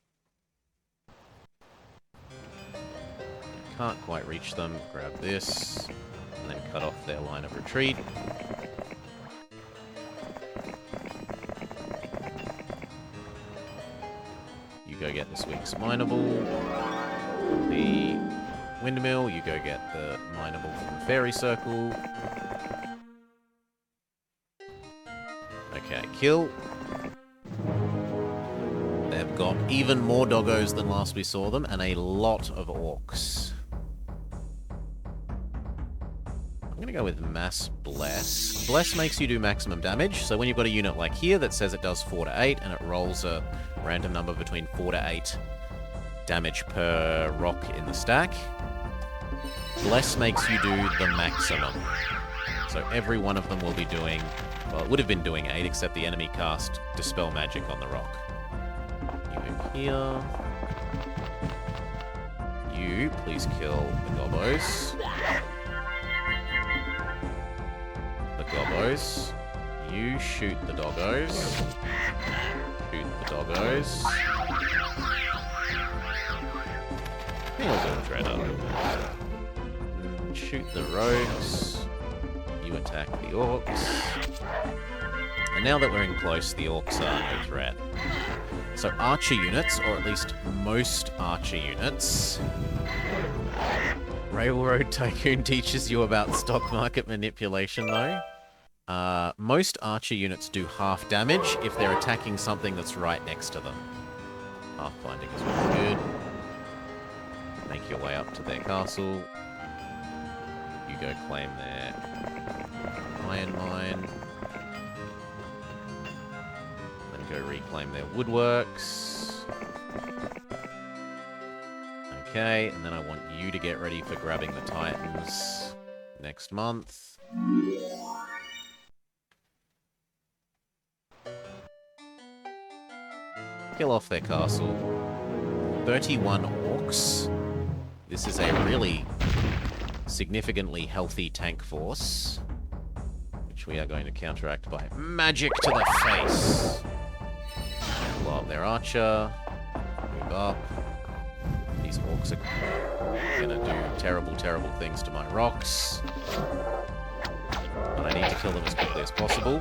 A: Can't quite reach them. Grab this and then cut off their line of retreat. You go get this week's mineable. The windmill, you go get the mineable from the fairy circle. Okay, kill. They've got even more doggos than last we saw them, and a lot of orcs. I'm gonna go with Mass Bless. Bless makes you do maximum damage, so when you've got a unit like here that says it does 4 to 8, and it rolls a random number between 4 to 8 damage per rock in the stack, Bless makes you do the maximum. So every one of them will be doing, well, it would have been doing 8, except the enemy cast Dispel Magic on the rock. You move here. You, please kill the Gobbos. The Gobbos. You shoot the Doggos. Shoot the Doggos. We'll do a Dreader. Shoot the rogues. You attack the orcs. And now that we're in close, the orcs are no threat. So archer units, or at least most archer units... Railroad Tycoon teaches you about stock market manipulation, though. Most archer units do half damage if they're attacking something that's right next to them. Pathfinding is really good. Make your way up to their castle. You go claim their iron mine. Then go reclaim their woodworks. Okay, and then I want you to get ready for grabbing the Titans next month. Kill off their castle. 31 orcs. This is a really significantly healthy tank force, which we are going to counteract by magic to the face. Blow up their archer. Move up. These orcs are gonna do terrible, terrible things to my rocks. But I need to kill them as quickly as possible.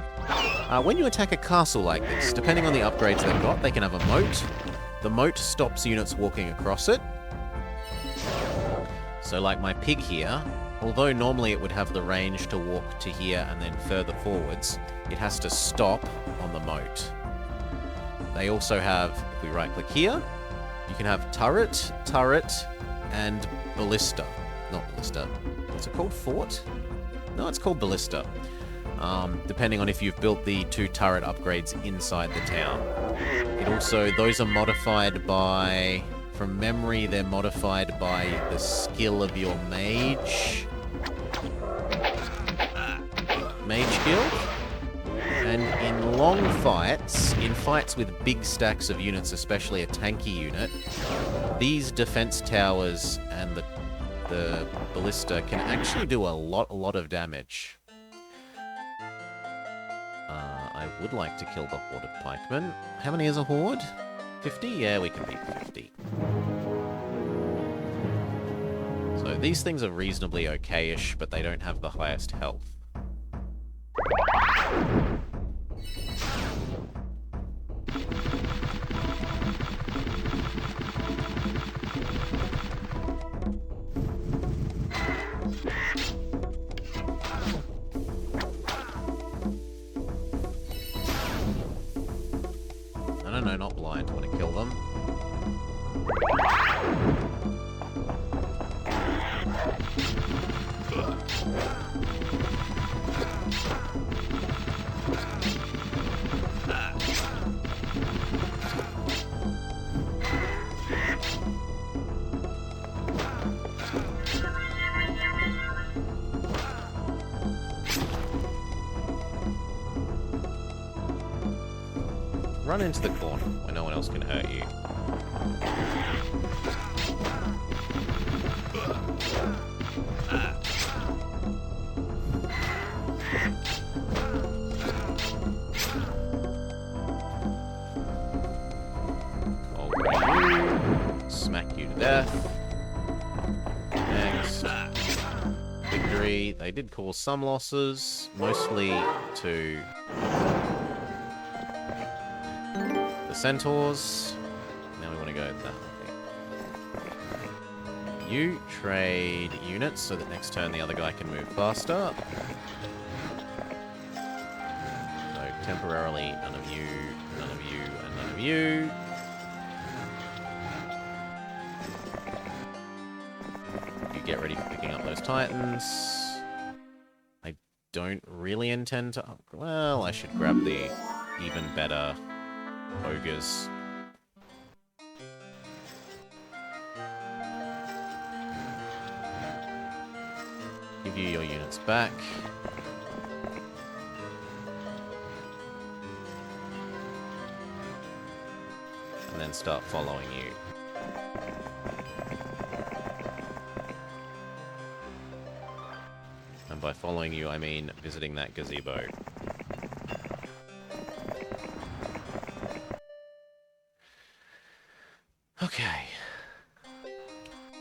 A: When you attack a castle like this, depending on the upgrades they've got, they can have a moat. The moat stops units walking across it. So like my pig here, although normally it would have the range to walk to here and then further forwards, it has to stop on the moat. They also have, if we right-click here, you can have turret, and ballista. Not ballista. What's it called? Fort? No, it's called ballista. Depending on if you've built the 2 turret upgrades inside the town. It also, those are modified by, from memory, they're modified by the skill of your mage. Mage guild. And in long fights, in fights with big stacks of units, especially a tanky unit, these defense towers and the ballista can actually do a lot of damage. I would like to kill the horde of pikemen. How many is a horde? 50? Yeah, we can beat 50. So these things are reasonably okay-ish, but they don't have the highest health. No, not blind. I want to kill them. Run into the corner where no one else can hurt you. You. Smack you to death. Next. Victory. They did cause some losses, mostly to centaurs. Now we want to go that way. You trade units so that next turn the other guy can move faster. So temporarily, none of you, none of you, and none of you. You get ready for picking up those titans. I don't really intend to well, I should grab the even better ogres. Give you your units back. And then start following you. And by following you, I mean visiting that gazebo. Okay.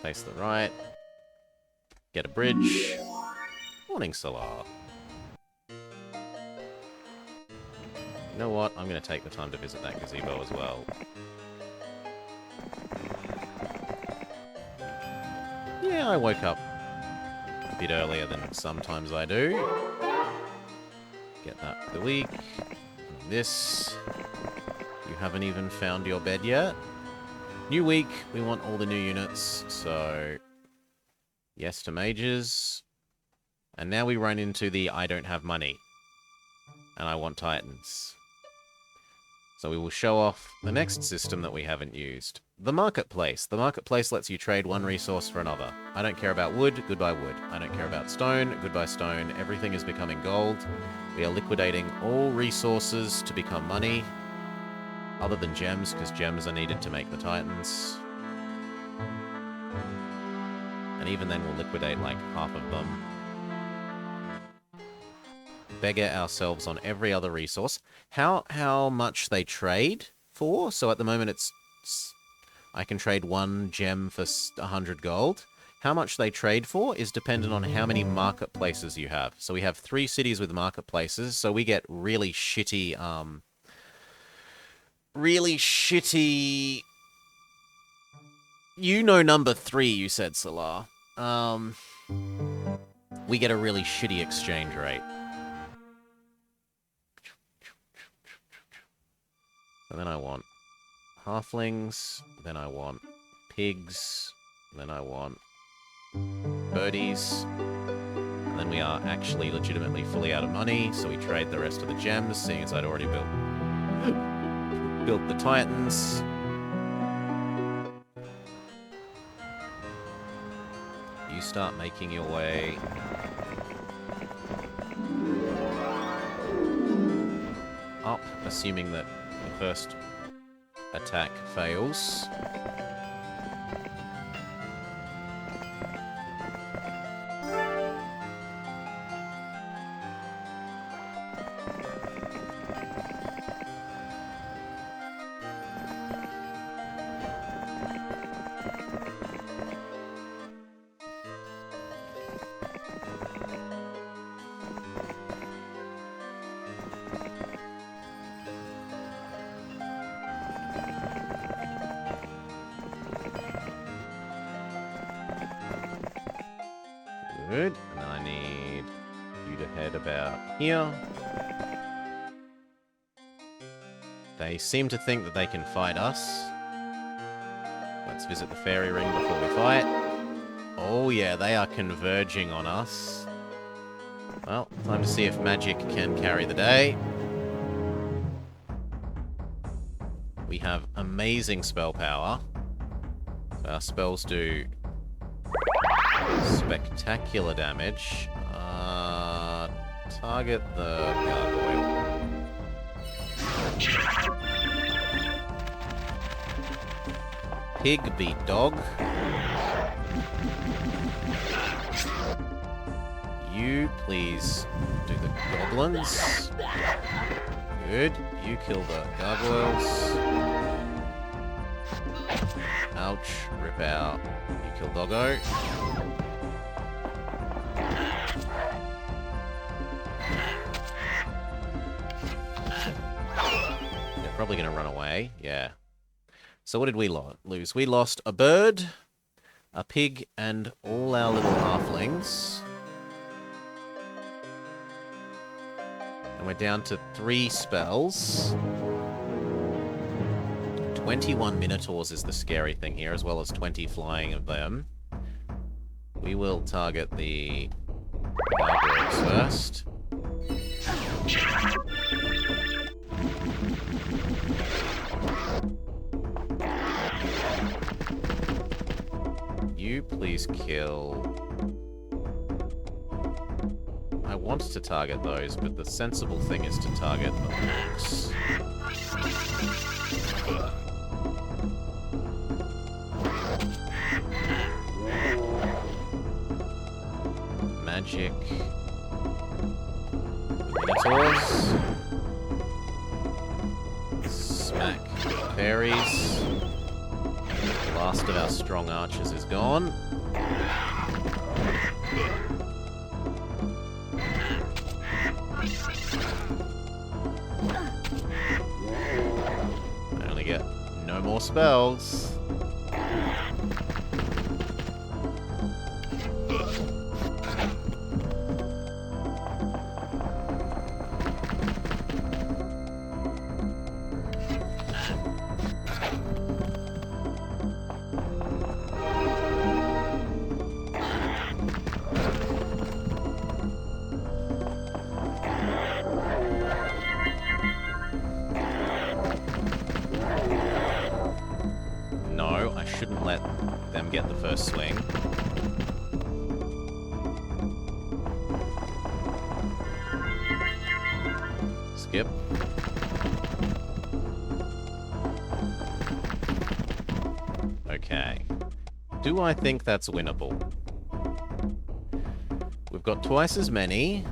A: Face the right. Get a bridge. Morning, Salar. You know what? I'm going to take the time to visit that gazebo as well. Yeah, I woke up a bit earlier than sometimes I do. Get that for the week. And this. You haven't even found your bed yet. New week, we want all the new units, so yes to mages. And now we run into the I don't have money. And I want titans. So we will show off the next system that we haven't used. The marketplace. The marketplace lets you trade one resource for another. I don't care about wood, goodbye wood. I don't care about stone, goodbye stone. Everything is becoming gold. We are liquidating all resources to become money. Other than gems, because gems are needed to make the titans. And even then we'll liquidate like half of them. Beggar ourselves on every other resource. How much they trade for? So at the moment it's... I can trade 1 gem for 100 gold. How much they trade for is dependent on how many marketplaces you have. So we have 3 cities with marketplaces, so we get really shitty, You know number 3, you said, Salah. We get a really shitty exchange rate. And then I want halflings, then I want pigs, then I want birdies, and then we are actually legitimately fully out of money, so we trade the rest of the gems, seeing as I'd already built the titans. You start making your way up, assuming that the first attack fails. Good. And then I need you to head about here. They seem to think that they can fight us. Let's visit the fairy ring before we fight. Oh yeah, they are converging on us. Well, time to see if magic can carry the day. We have amazing spell power. Our spells do spectacular damage. Target the gargoyle. Pig beat dog. You please do the goblins. Good. You kill the gargoyles. Ouch. Rip out. You kill doggo. Probably going to run away. Yeah. So what did we lose? We lost a bird, a pig, and all our little halflings. And we're down to 3 spells. 21 minotaurs is the scary thing here, as well as 20 flying of them. We will target the gargoyles first. You please kill... I want to target those, but the sensible thing is to target the hawks. Magic. Minotaurs. Smack. Fairies. The last of our strong archers is gone. I only get no more spells. Shouldn't let them get the first swing. Skip. Okay. Do I think that's winnable? got twice as many,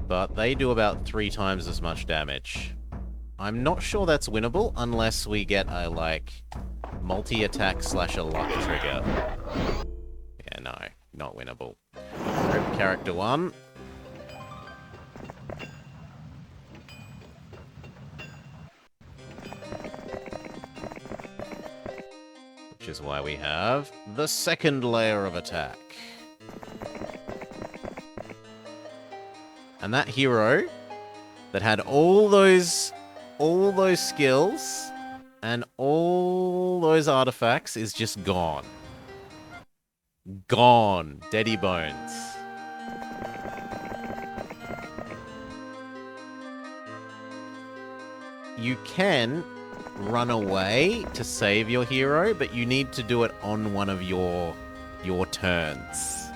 A: but they do about 3 times as much damage. I'm not sure that's winnable unless we get a, like, multi-attack / a luck trigger. Yeah, no, not winnable. Rip character 1. Which is why we have the second layer of attack. And that hero that had all those skills and all those artifacts is just gone. Gone. Deady bones. You can run away to save your hero, but you need to do it on one of your turns.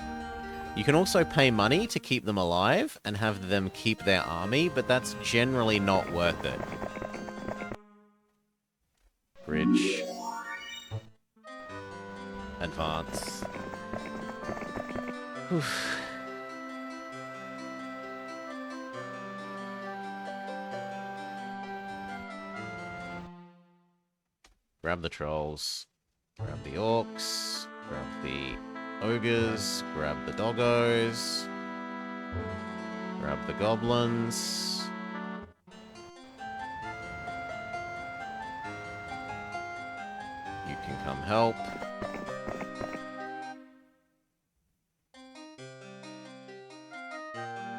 A: You can also pay money to keep them alive and have them keep their army, but that's generally not worth it. Bridge. Advance. Oof. Grab the trolls. Grab the orcs. Grab the ogres. Grab the doggos. Grab the goblins. You can come help.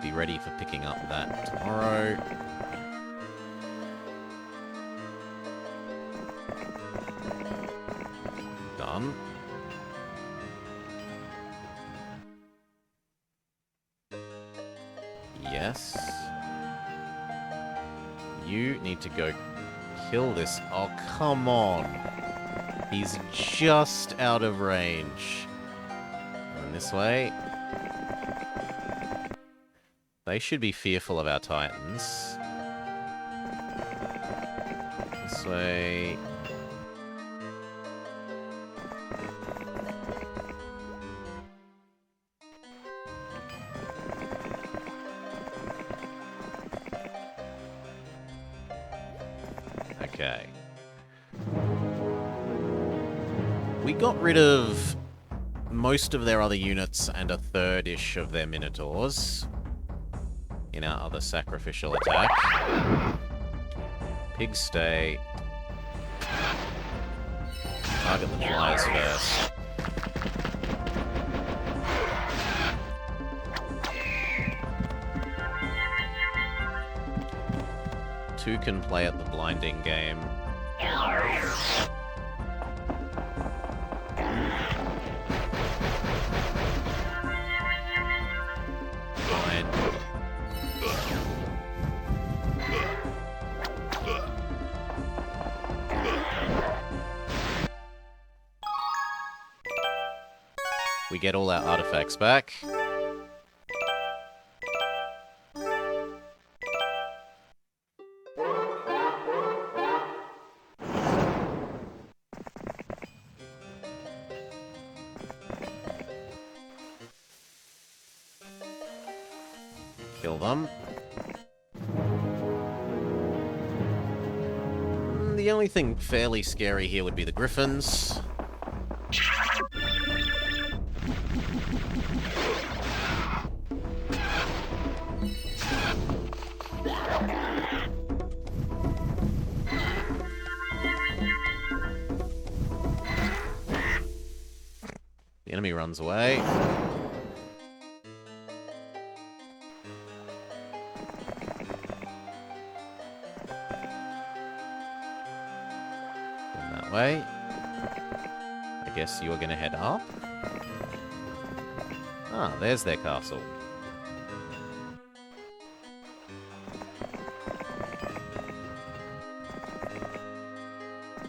A: Be ready for picking up that tomorrow. Done. Yes. You need to go kill this. Oh, come on. He's just out of range. And this way. They should be fearful of our titans. This way. Okay. We got rid of most of their other units and a third-ish of their minotaurs in our other sacrificial attack. Pigs stay. Target the flyers first. Two can play at the blinding game. Blind. We get all our artifacts back. Kill them. The only thing fairly scary here would be the griffins. The enemy runs away. Way. I guess you're gonna head up. Ah, there's their castle.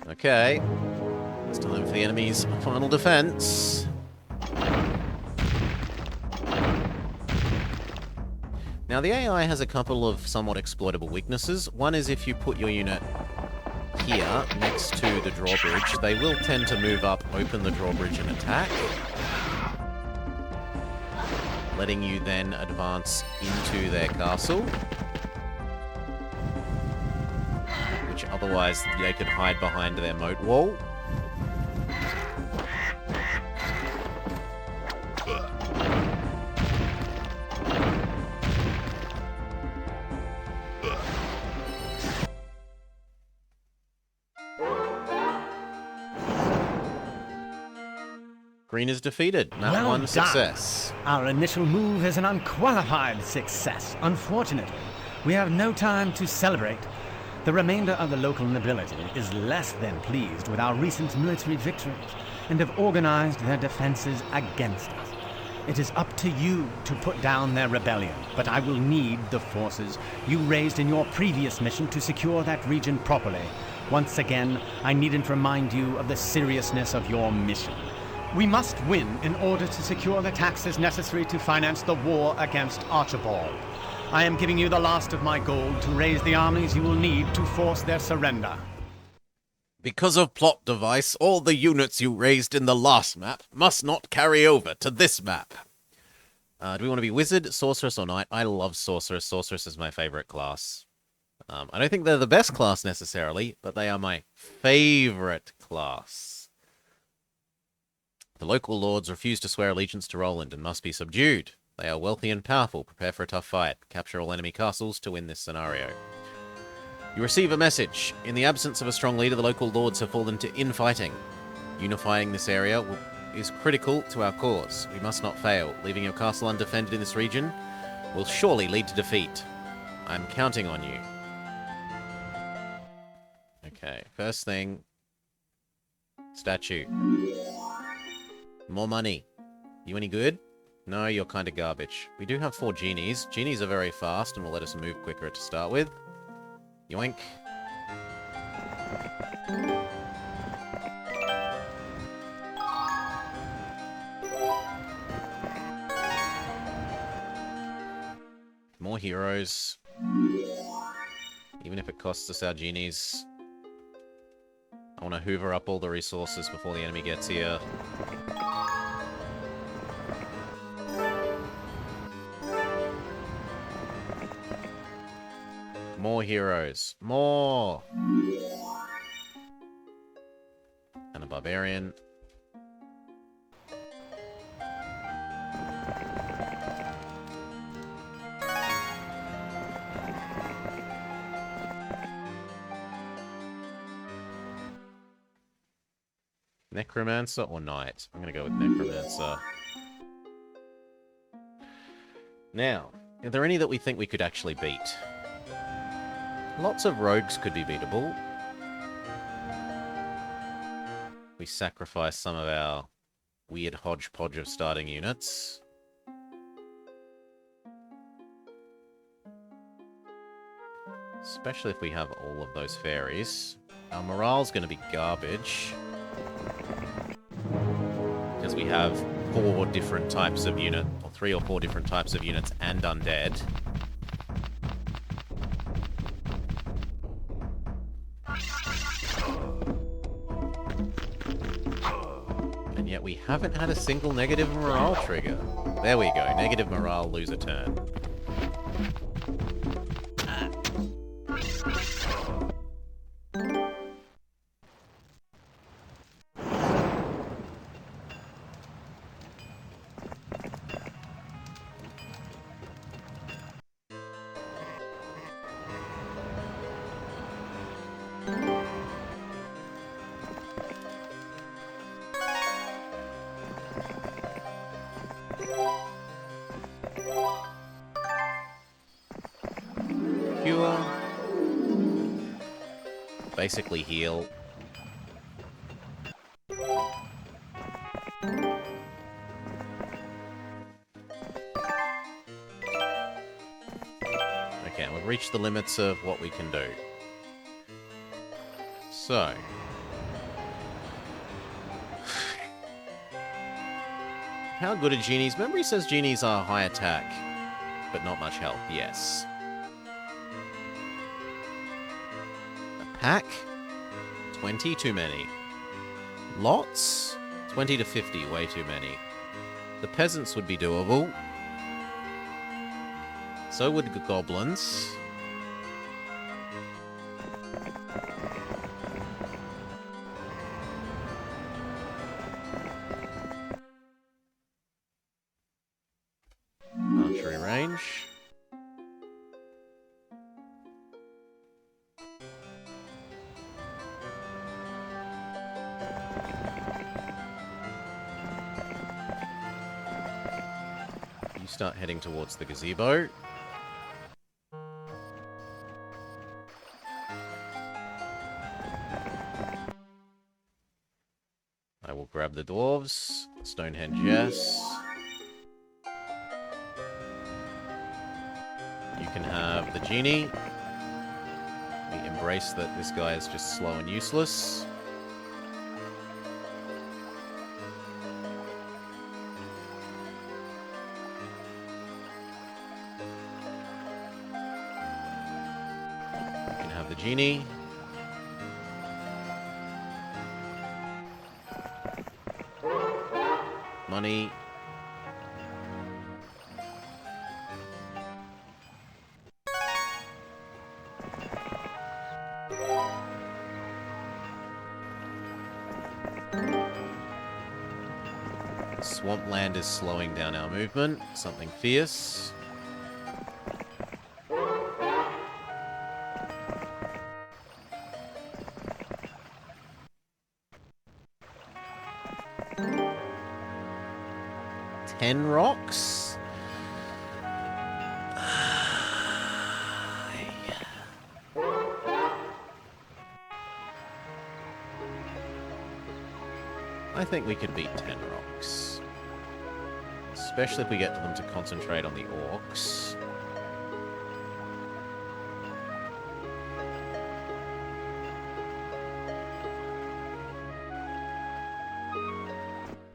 A: Okay. It's time for the enemy's final defense. Now, the AI has a couple of somewhat exploitable weaknesses. One is if you put your unit here, next to the drawbridge, they will tend to move up, open the drawbridge, and attack. letting you then advance into their castle, which otherwise they could hide behind their moat wall. Green is defeated. Map
C: Well
A: 1
C: done.
A: success.
C: Our initial move is an unqualified success. Unfortunately, we have no time to celebrate. The remainder of the local nobility is less than pleased with our recent military victories and have organized their defenses against us. It is up to you to put down their rebellion, but I will need the forces you raised in your previous mission to secure that region properly. Once again, I needn't remind you of the seriousness of your mission. We must win in order to secure the taxes necessary to finance the war against Archibald. I am giving you the last of my gold to raise the armies you will need to force their surrender.
A: Because of plot device, all the units you raised in the last map must not carry over to this map. Do we want to be wizard, sorceress, or knight? I love sorceress. Sorceress is my favorite class. I don't think they're the best class necessarily, but they are my favorite class. The local lords refuse to swear allegiance to Roland and must be subdued. They are wealthy and powerful. Prepare for a tough fight. Capture all enemy castles to win this scenario. You receive a message. In the absence of a strong leader, the local lords have fallen to infighting. Unifying this area is critical to our cause. We must not fail. Leaving your castle undefended in this region will surely lead to defeat. I'm counting on you. Okay, first thing. Statue. More money. You any good? No, you're kind of garbage. We do have 4 genies. Genies are very fast and will let us move quicker to start with. Yoink. More heroes. Even if it costs us our genies. I want to hoover up all the resources before the enemy gets here. More heroes. More! And a barbarian. Necromancer or knight? I'm going to go with Necromancer. Now, are there any that we think we could actually beat? Lots of rogues could be beatable. We sacrifice some of our weird hodgepodge of starting units. Especially if we have all of those fairies. Our morale's going to be garbage. Because we have 4 different types of unit, or 3 or 4 different types of units and undead. And yet we haven't had a single negative morale trigger. There we go, negative morale, lose a turn. Cure. Basically heal. Okay, we've reached the limits of what we can do. So. How good are genies? Memory says genies are high attack, but not much health. Yes. A pack? 20, too many. Lots? 20 to 50, way too many. The peasants would be doable. So would the goblins. Archery range. You start heading towards the gazebo. I will grab the dwarves. Stonehenge, yes. You can have the genie. We embrace that this guy is just slow and useless. You can have the genie. Money. Swampland is slowing down our movement. Something fierce. Ten rocks? I think we could beat 10 rocks. Especially if we get them to concentrate on the orcs.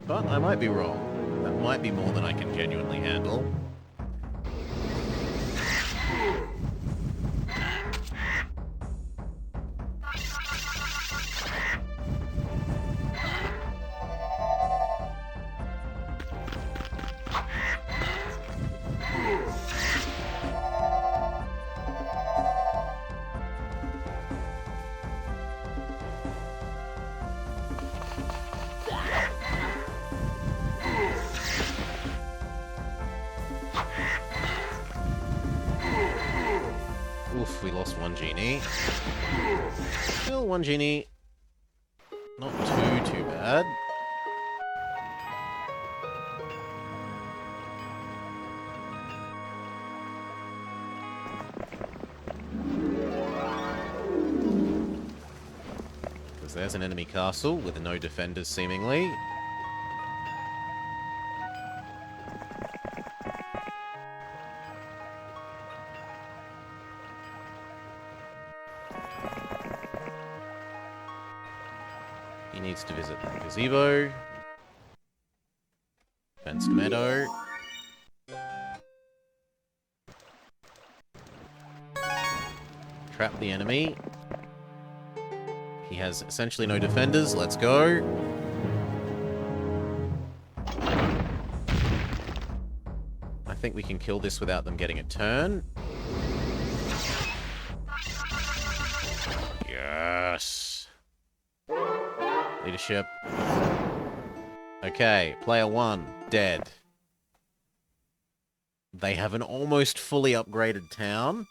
A: But I might be wrong. That might be more than I can genuinely handle. Oof, we lost one genie. Still one genie. Not too bad. Because there's an enemy castle with no defenders, seemingly. He needs to visit the gazebo. Fenced meadow. Trap the enemy. He has essentially no defenders. Let's go. I think we can kill this without them getting a turn. Yes. Leadership. Okay, player 1, dead. They have an almost fully upgraded town.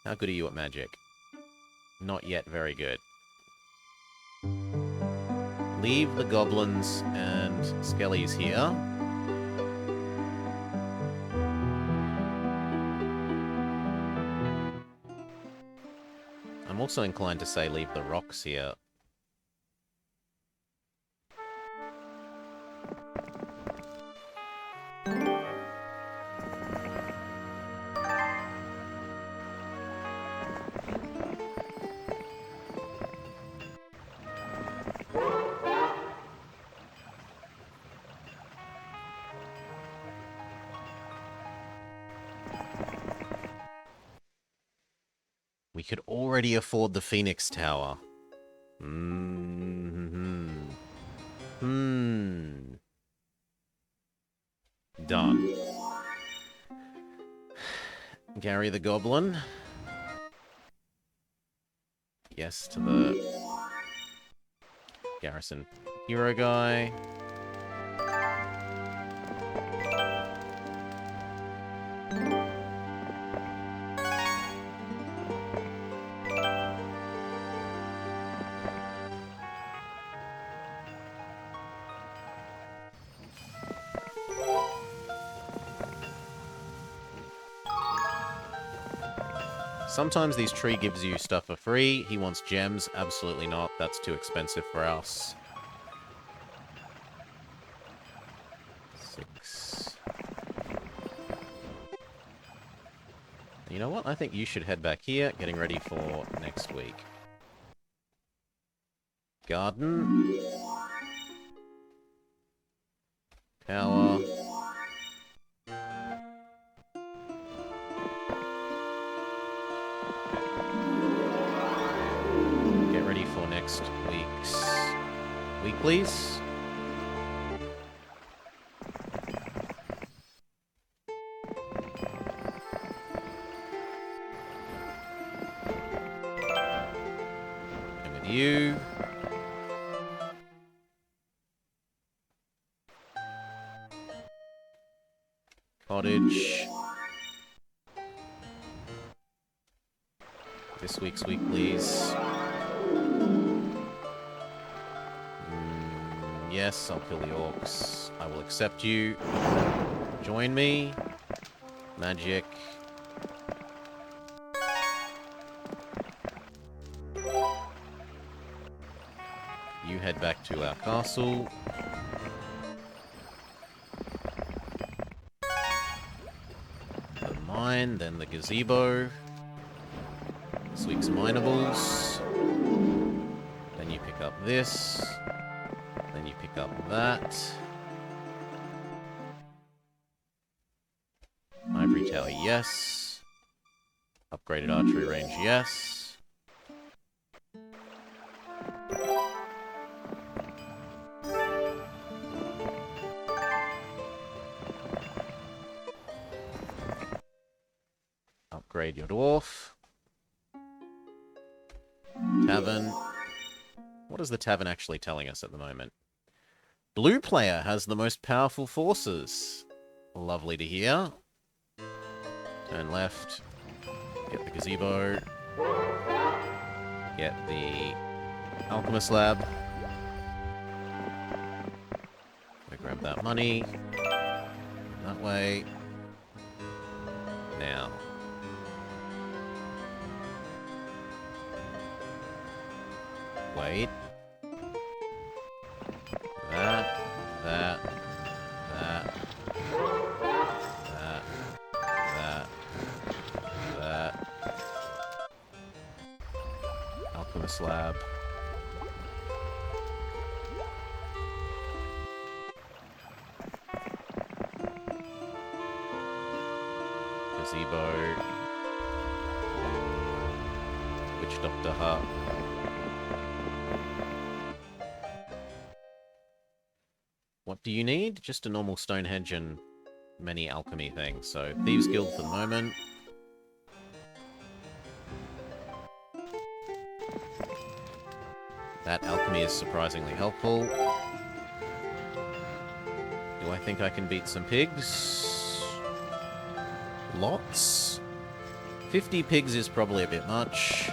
A: How good are you at magic? Not yet very good. Leave the goblins and skellies here. I'm also inclined to say leave the rocks here. We could already afford the Phoenix Tower. Done. Gary the Goblin. Yes to the garrison hero guy. Sometimes these tree gives you stuff for free. He wants gems. Absolutely not. That's too expensive for us. 6. You know what? I think you should head back here, getting ready for next week. Garden. Tower. Get ready for next week's weeklies. And with you. Cottage. This week's weeklies. Yes, I'll kill the orcs. I will accept you. Join me. Magic. You head back to our castle. The mine, then the gazebo. This week's minables. Then you pick up this. Then you pick up that. Ivory tower, yes. Upgraded archery range, yes. Upgrade your dwarf. Tavern. What is the tavern actually telling us at the moment? Blue player has the most powerful forces. Lovely to hear. Turn left. Get the gazebo. Get the alchemist lab. Go grab that money. That way. Now. Wait. That. That. Alchemist lab. Gazebo. Witch Doctor Hut. What do you need? Just a normal Stonehenge and many alchemy things. So, Thieves Guild for the moment. That alchemy is surprisingly helpful. Do I think I can beat some pigs? Lots? 50 pigs is probably a bit much.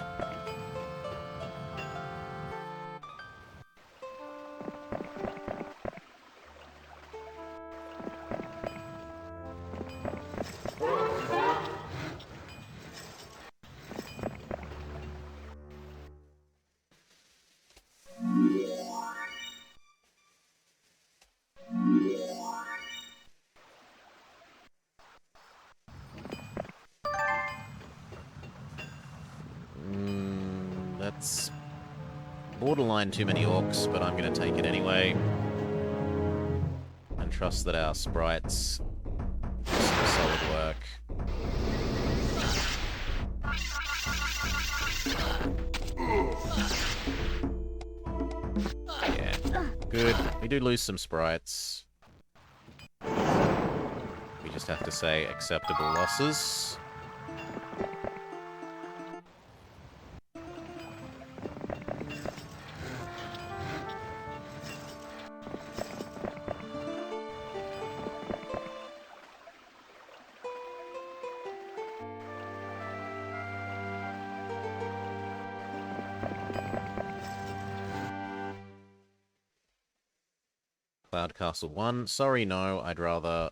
A: That's borderline too many orcs, but I'm going to take it anyway. And trust that our sprites do some solid work. Yeah, good. We do lose some sprites. We just have to say acceptable losses. Cloud Castle 1. Sorry, no. I'd rather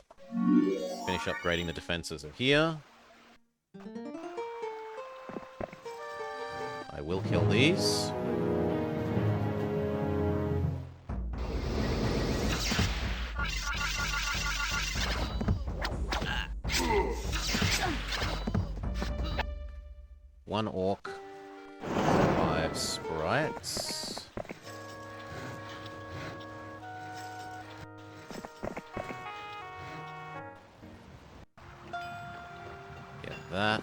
A: finish upgrading the defenses of here. I will kill these. One orc, 5 sprites. Get that.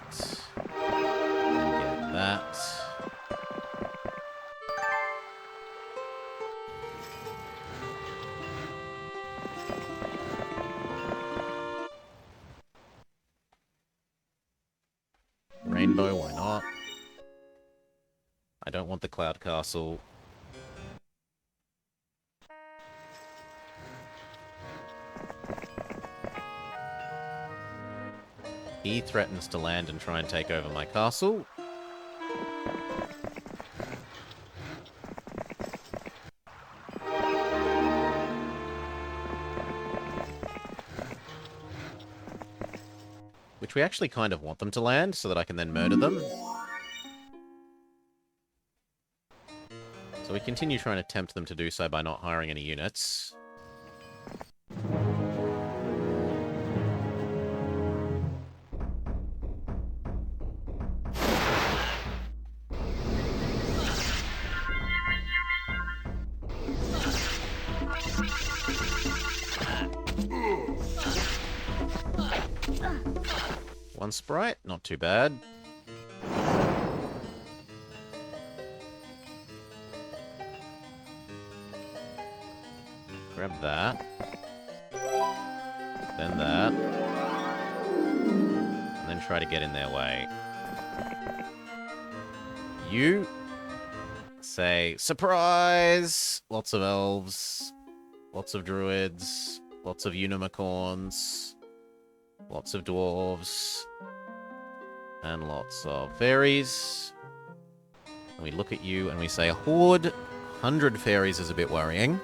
A: And get that. Rainbow, why not? I don't want the Cloud Castle. He threatens to land and try and take over my castle. Which we actually kind of want them to land, so that I can then murder them. So we continue trying to tempt them to do so by not hiring any units. One sprite, not too bad. Grab that. Then that. And then try to get in their way. You say, surprise! Lots of elves. Lots of druids. Lots of unicorns. Lots of dwarves. And lots of fairies. And we look at you and we say, a horde. 100 fairies is a bit worrying.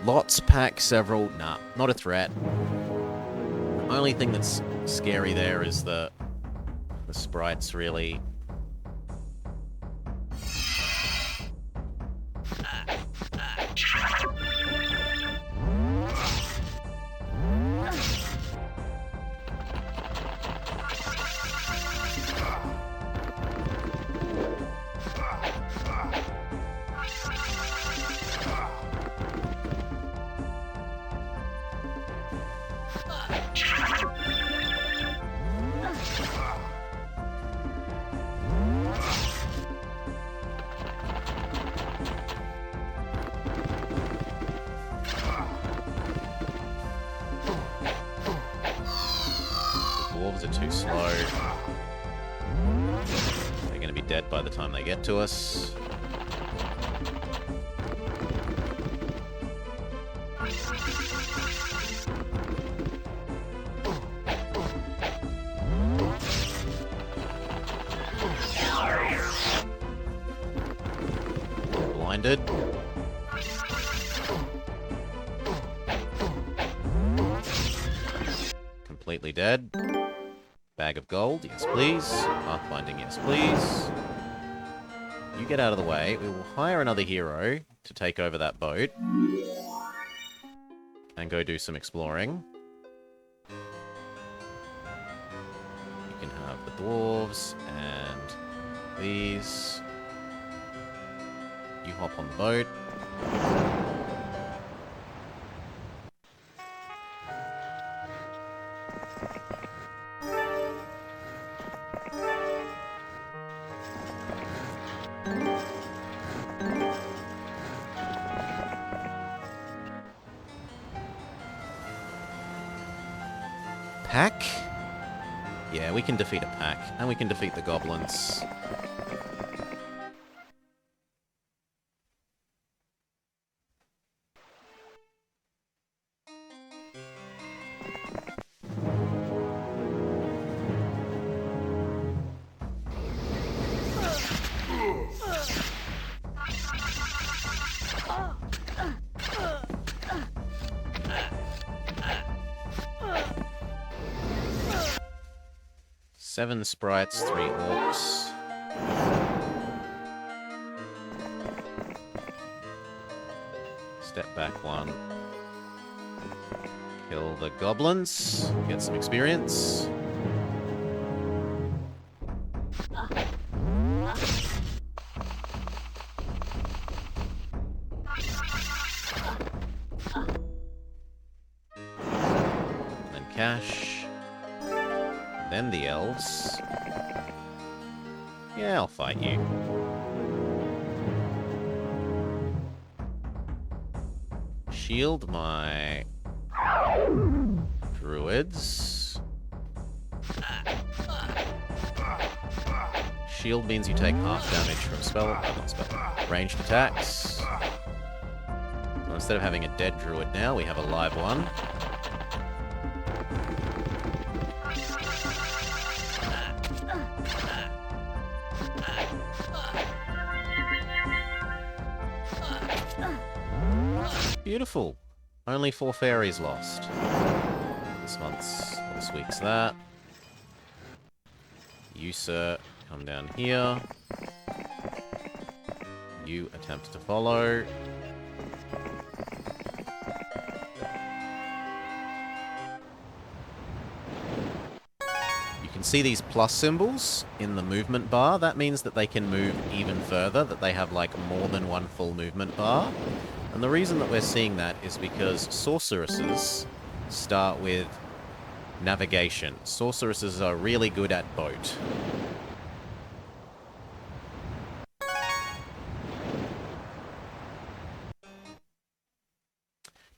A: Lots, pack, several. Nah, not a threat. Only thing that's scary there is the sprites, really. Dwarves are too slow. They're going to be dead by the time they get to us. Blinded. Completely dead. Bag of gold, yes please. Pathbinding, yes please. You get out of the way. We will hire another hero to take over that boat. And go do some exploring. You can have the dwarves and these. You hop on the boat. Pack? Yeah, we can defeat a pack, and we can defeat the goblins. 7 sprites, 3 orcs. Step back 1. Kill the goblins. Get some experience. Then cash. Then the elves. Yeah, I'll fight you. Shield my druids. Shield means you take half damage from ranged attacks. So instead of having a dead druid now, we have a live one. Beautiful. Only 4 fairies lost. This week's that. You, sir, come down here. You attempt to follow. You can see these plus symbols in the movement bar. That means that they can move even further, that they have like more than one full movement bar. And the reason that we're seeing that is because sorceresses start with navigation. Sorceresses are really good at boat.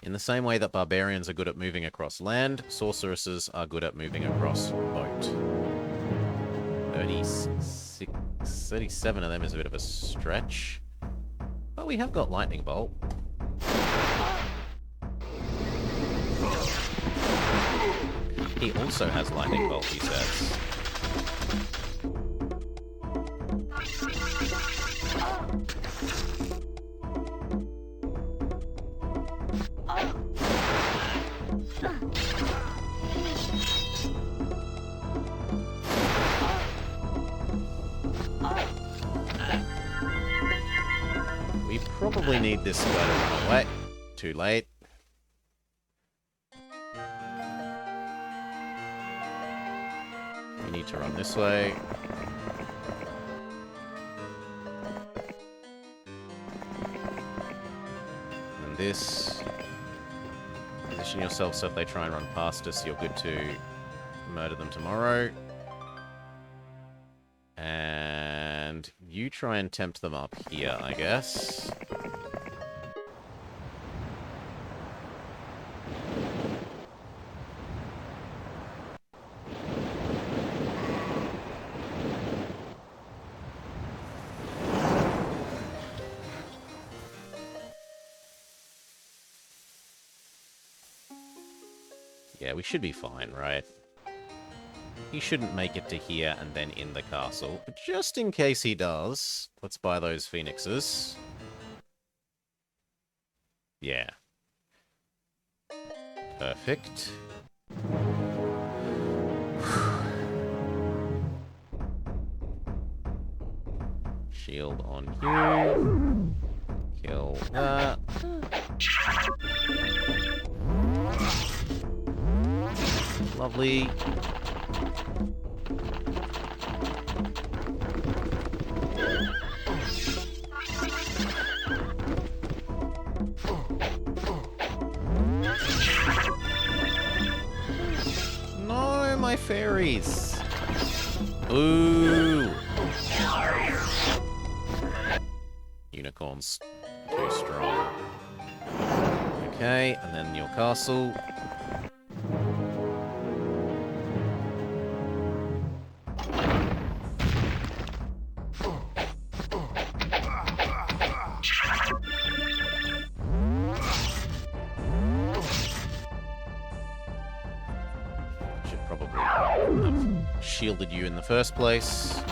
A: In the same way that barbarians are good at moving across land, sorceresses are good at moving across boat. 37 of them is a bit of a stretch. But we have got lightning bolt. He also has lightning bolt, he says. We probably need this guy to run away. Too late. We need to run this way. And this. Position yourself so if they try and run past us, you're good to murder them tomorrow. And you try and tempt them up here, I guess. Yeah, we should be fine, right? He shouldn't make it to here and then in the castle. But just in case he does, let's buy those phoenixes. Yeah. Perfect. Shield on you. Kill that. Lovely. No, my fairies. Ooh. Unicorns. Too strong. Okay, and then your castle. Shielded you in the first place.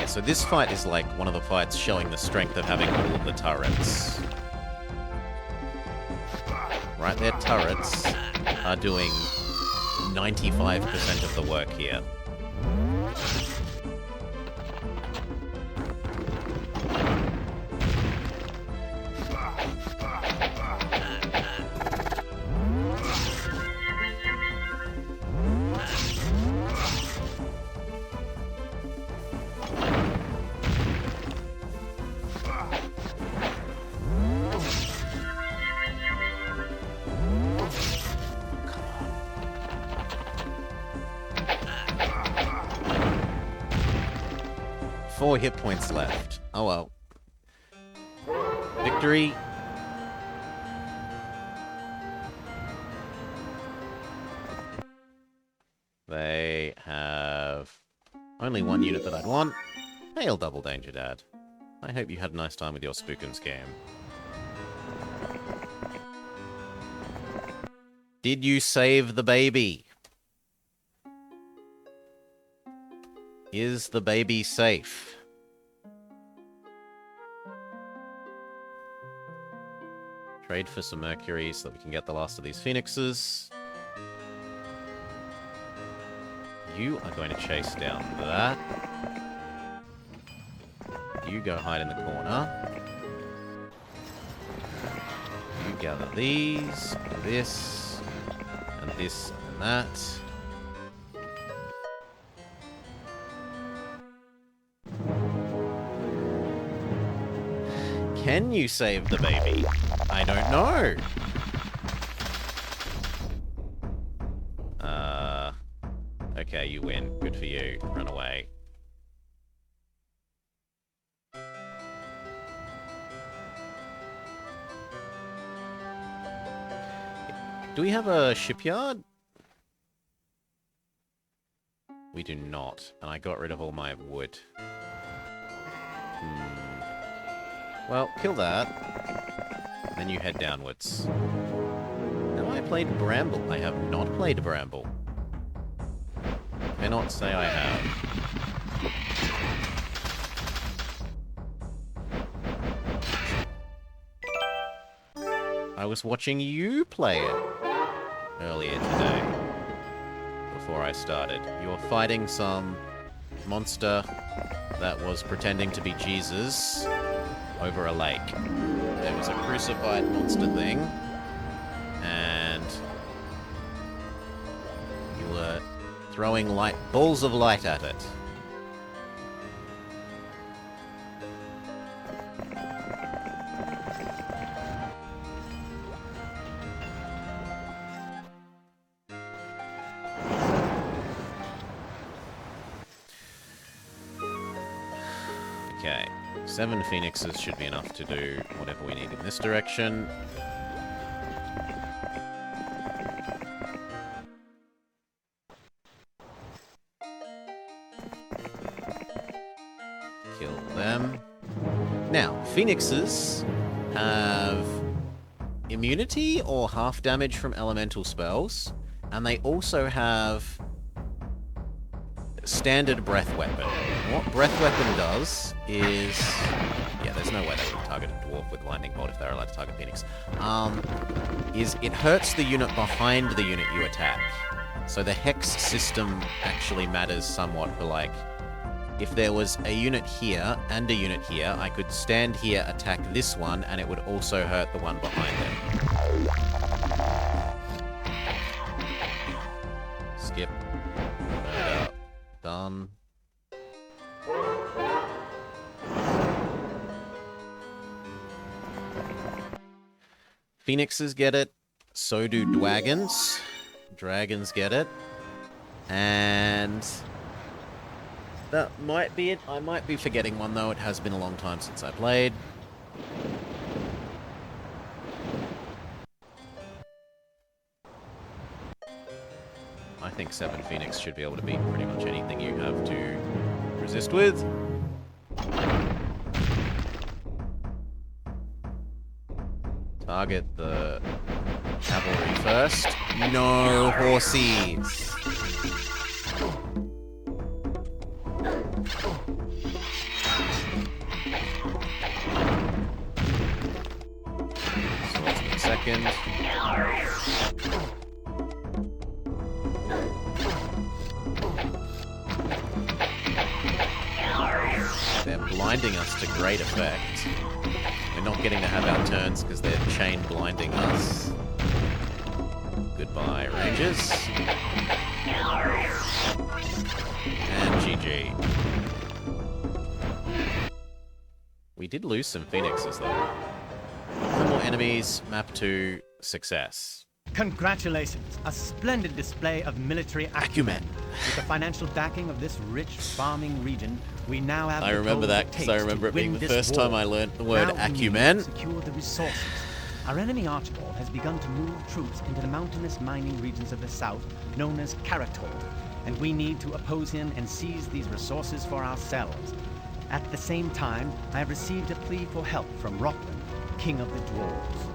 A: Okay, so this fight is like one of the fights showing the strength of having all of the turrets. Right, their turrets are doing 95% of the work here. Four hit points left. Oh well. Victory. They have only one unit that I'd want. Hail Double Danger, Dad. I hope you had a nice time with your Spookums game. Did you save the baby? Is the baby safe? Trade for some Mercury so that we can get the last of these Phoenixes. You are going to chase down that. You go hide in the corner. You gather these, this, and this, and that. Can you save the baby? I don't know. Okay, you win. Good for you. Run away. Do we have a shipyard? We do not. And I got rid of all my wood. Well, kill that. Then you head downwards. Have I played Bramble? I have not played Bramble. Cannot say I have. I was watching you play it earlier today, before I started. You were fighting some monster that was pretending to be Jesus over a lake. There was a crucified monster thing, and you were throwing balls of light at it. Okay, 7 Phoenixes should be enough to do whatever we need in this direction. Kill them. Now, Phoenixes have immunity or half damage from elemental spells, and they also have standard breath weapon. And what breath weapon does is... yeah, there's no way they would target a dwarf with lightning bolt if they're allowed to target Phoenix. Is it hurts the unit behind the unit you attack. So the hex system actually matters somewhat for, like, if there was a unit here and a unit here, I could stand here, attack this one, and it would also hurt the one behind it. Skip. Done. Phoenixes get it. So do Dwagons. Dragons get it. And that might be it. I might be forgetting one, though. It has been a long time since I played. I think 7 Phoenix should be able to beat pretty much anything you have to resist with. Target the cavalry first. No horsies. second. They're blinding us to great effect. We're not getting to have our turns because they're chain blinding us. Goodbye, Rangers. And GG. We did lose some Phoenixes, though. No more enemies. Map 2, success.
C: Congratulations! A splendid display of military acumen. With the financial backing of this rich farming region, we now have
A: I
C: the
A: remember
C: gold
A: that
C: it
A: because
C: takes
A: I remember
C: to
A: it being
C: win
A: the
C: this
A: first
C: war.
A: time I learned the word
C: Now we need
A: acumen.
C: to secure the resources. Our enemy Archibald has begun to move troops into the mountainous mining regions of the south, known as Karator, and we need to oppose him and seize these resources for ourselves. At the same time, I have received a plea for help from Rockland, king of the dwarves.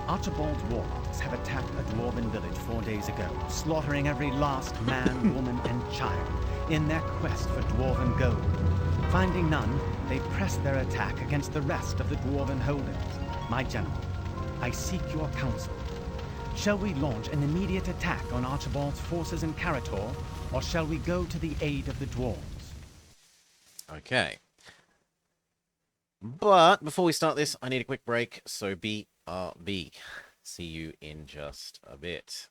C: Archibald's warlocks have attacked a dwarven village 4 days ago, slaughtering every last man, woman, and child in their quest for dwarven gold. Finding none, they press their attack against the rest of the dwarven holdings. My general, I seek your counsel. Shall we launch an immediate attack on Archibald's forces in Karator, or shall we go to the aid of the dwarves?
A: Okay. But before we start this, I need a quick break, so BRB. See you in just a bit.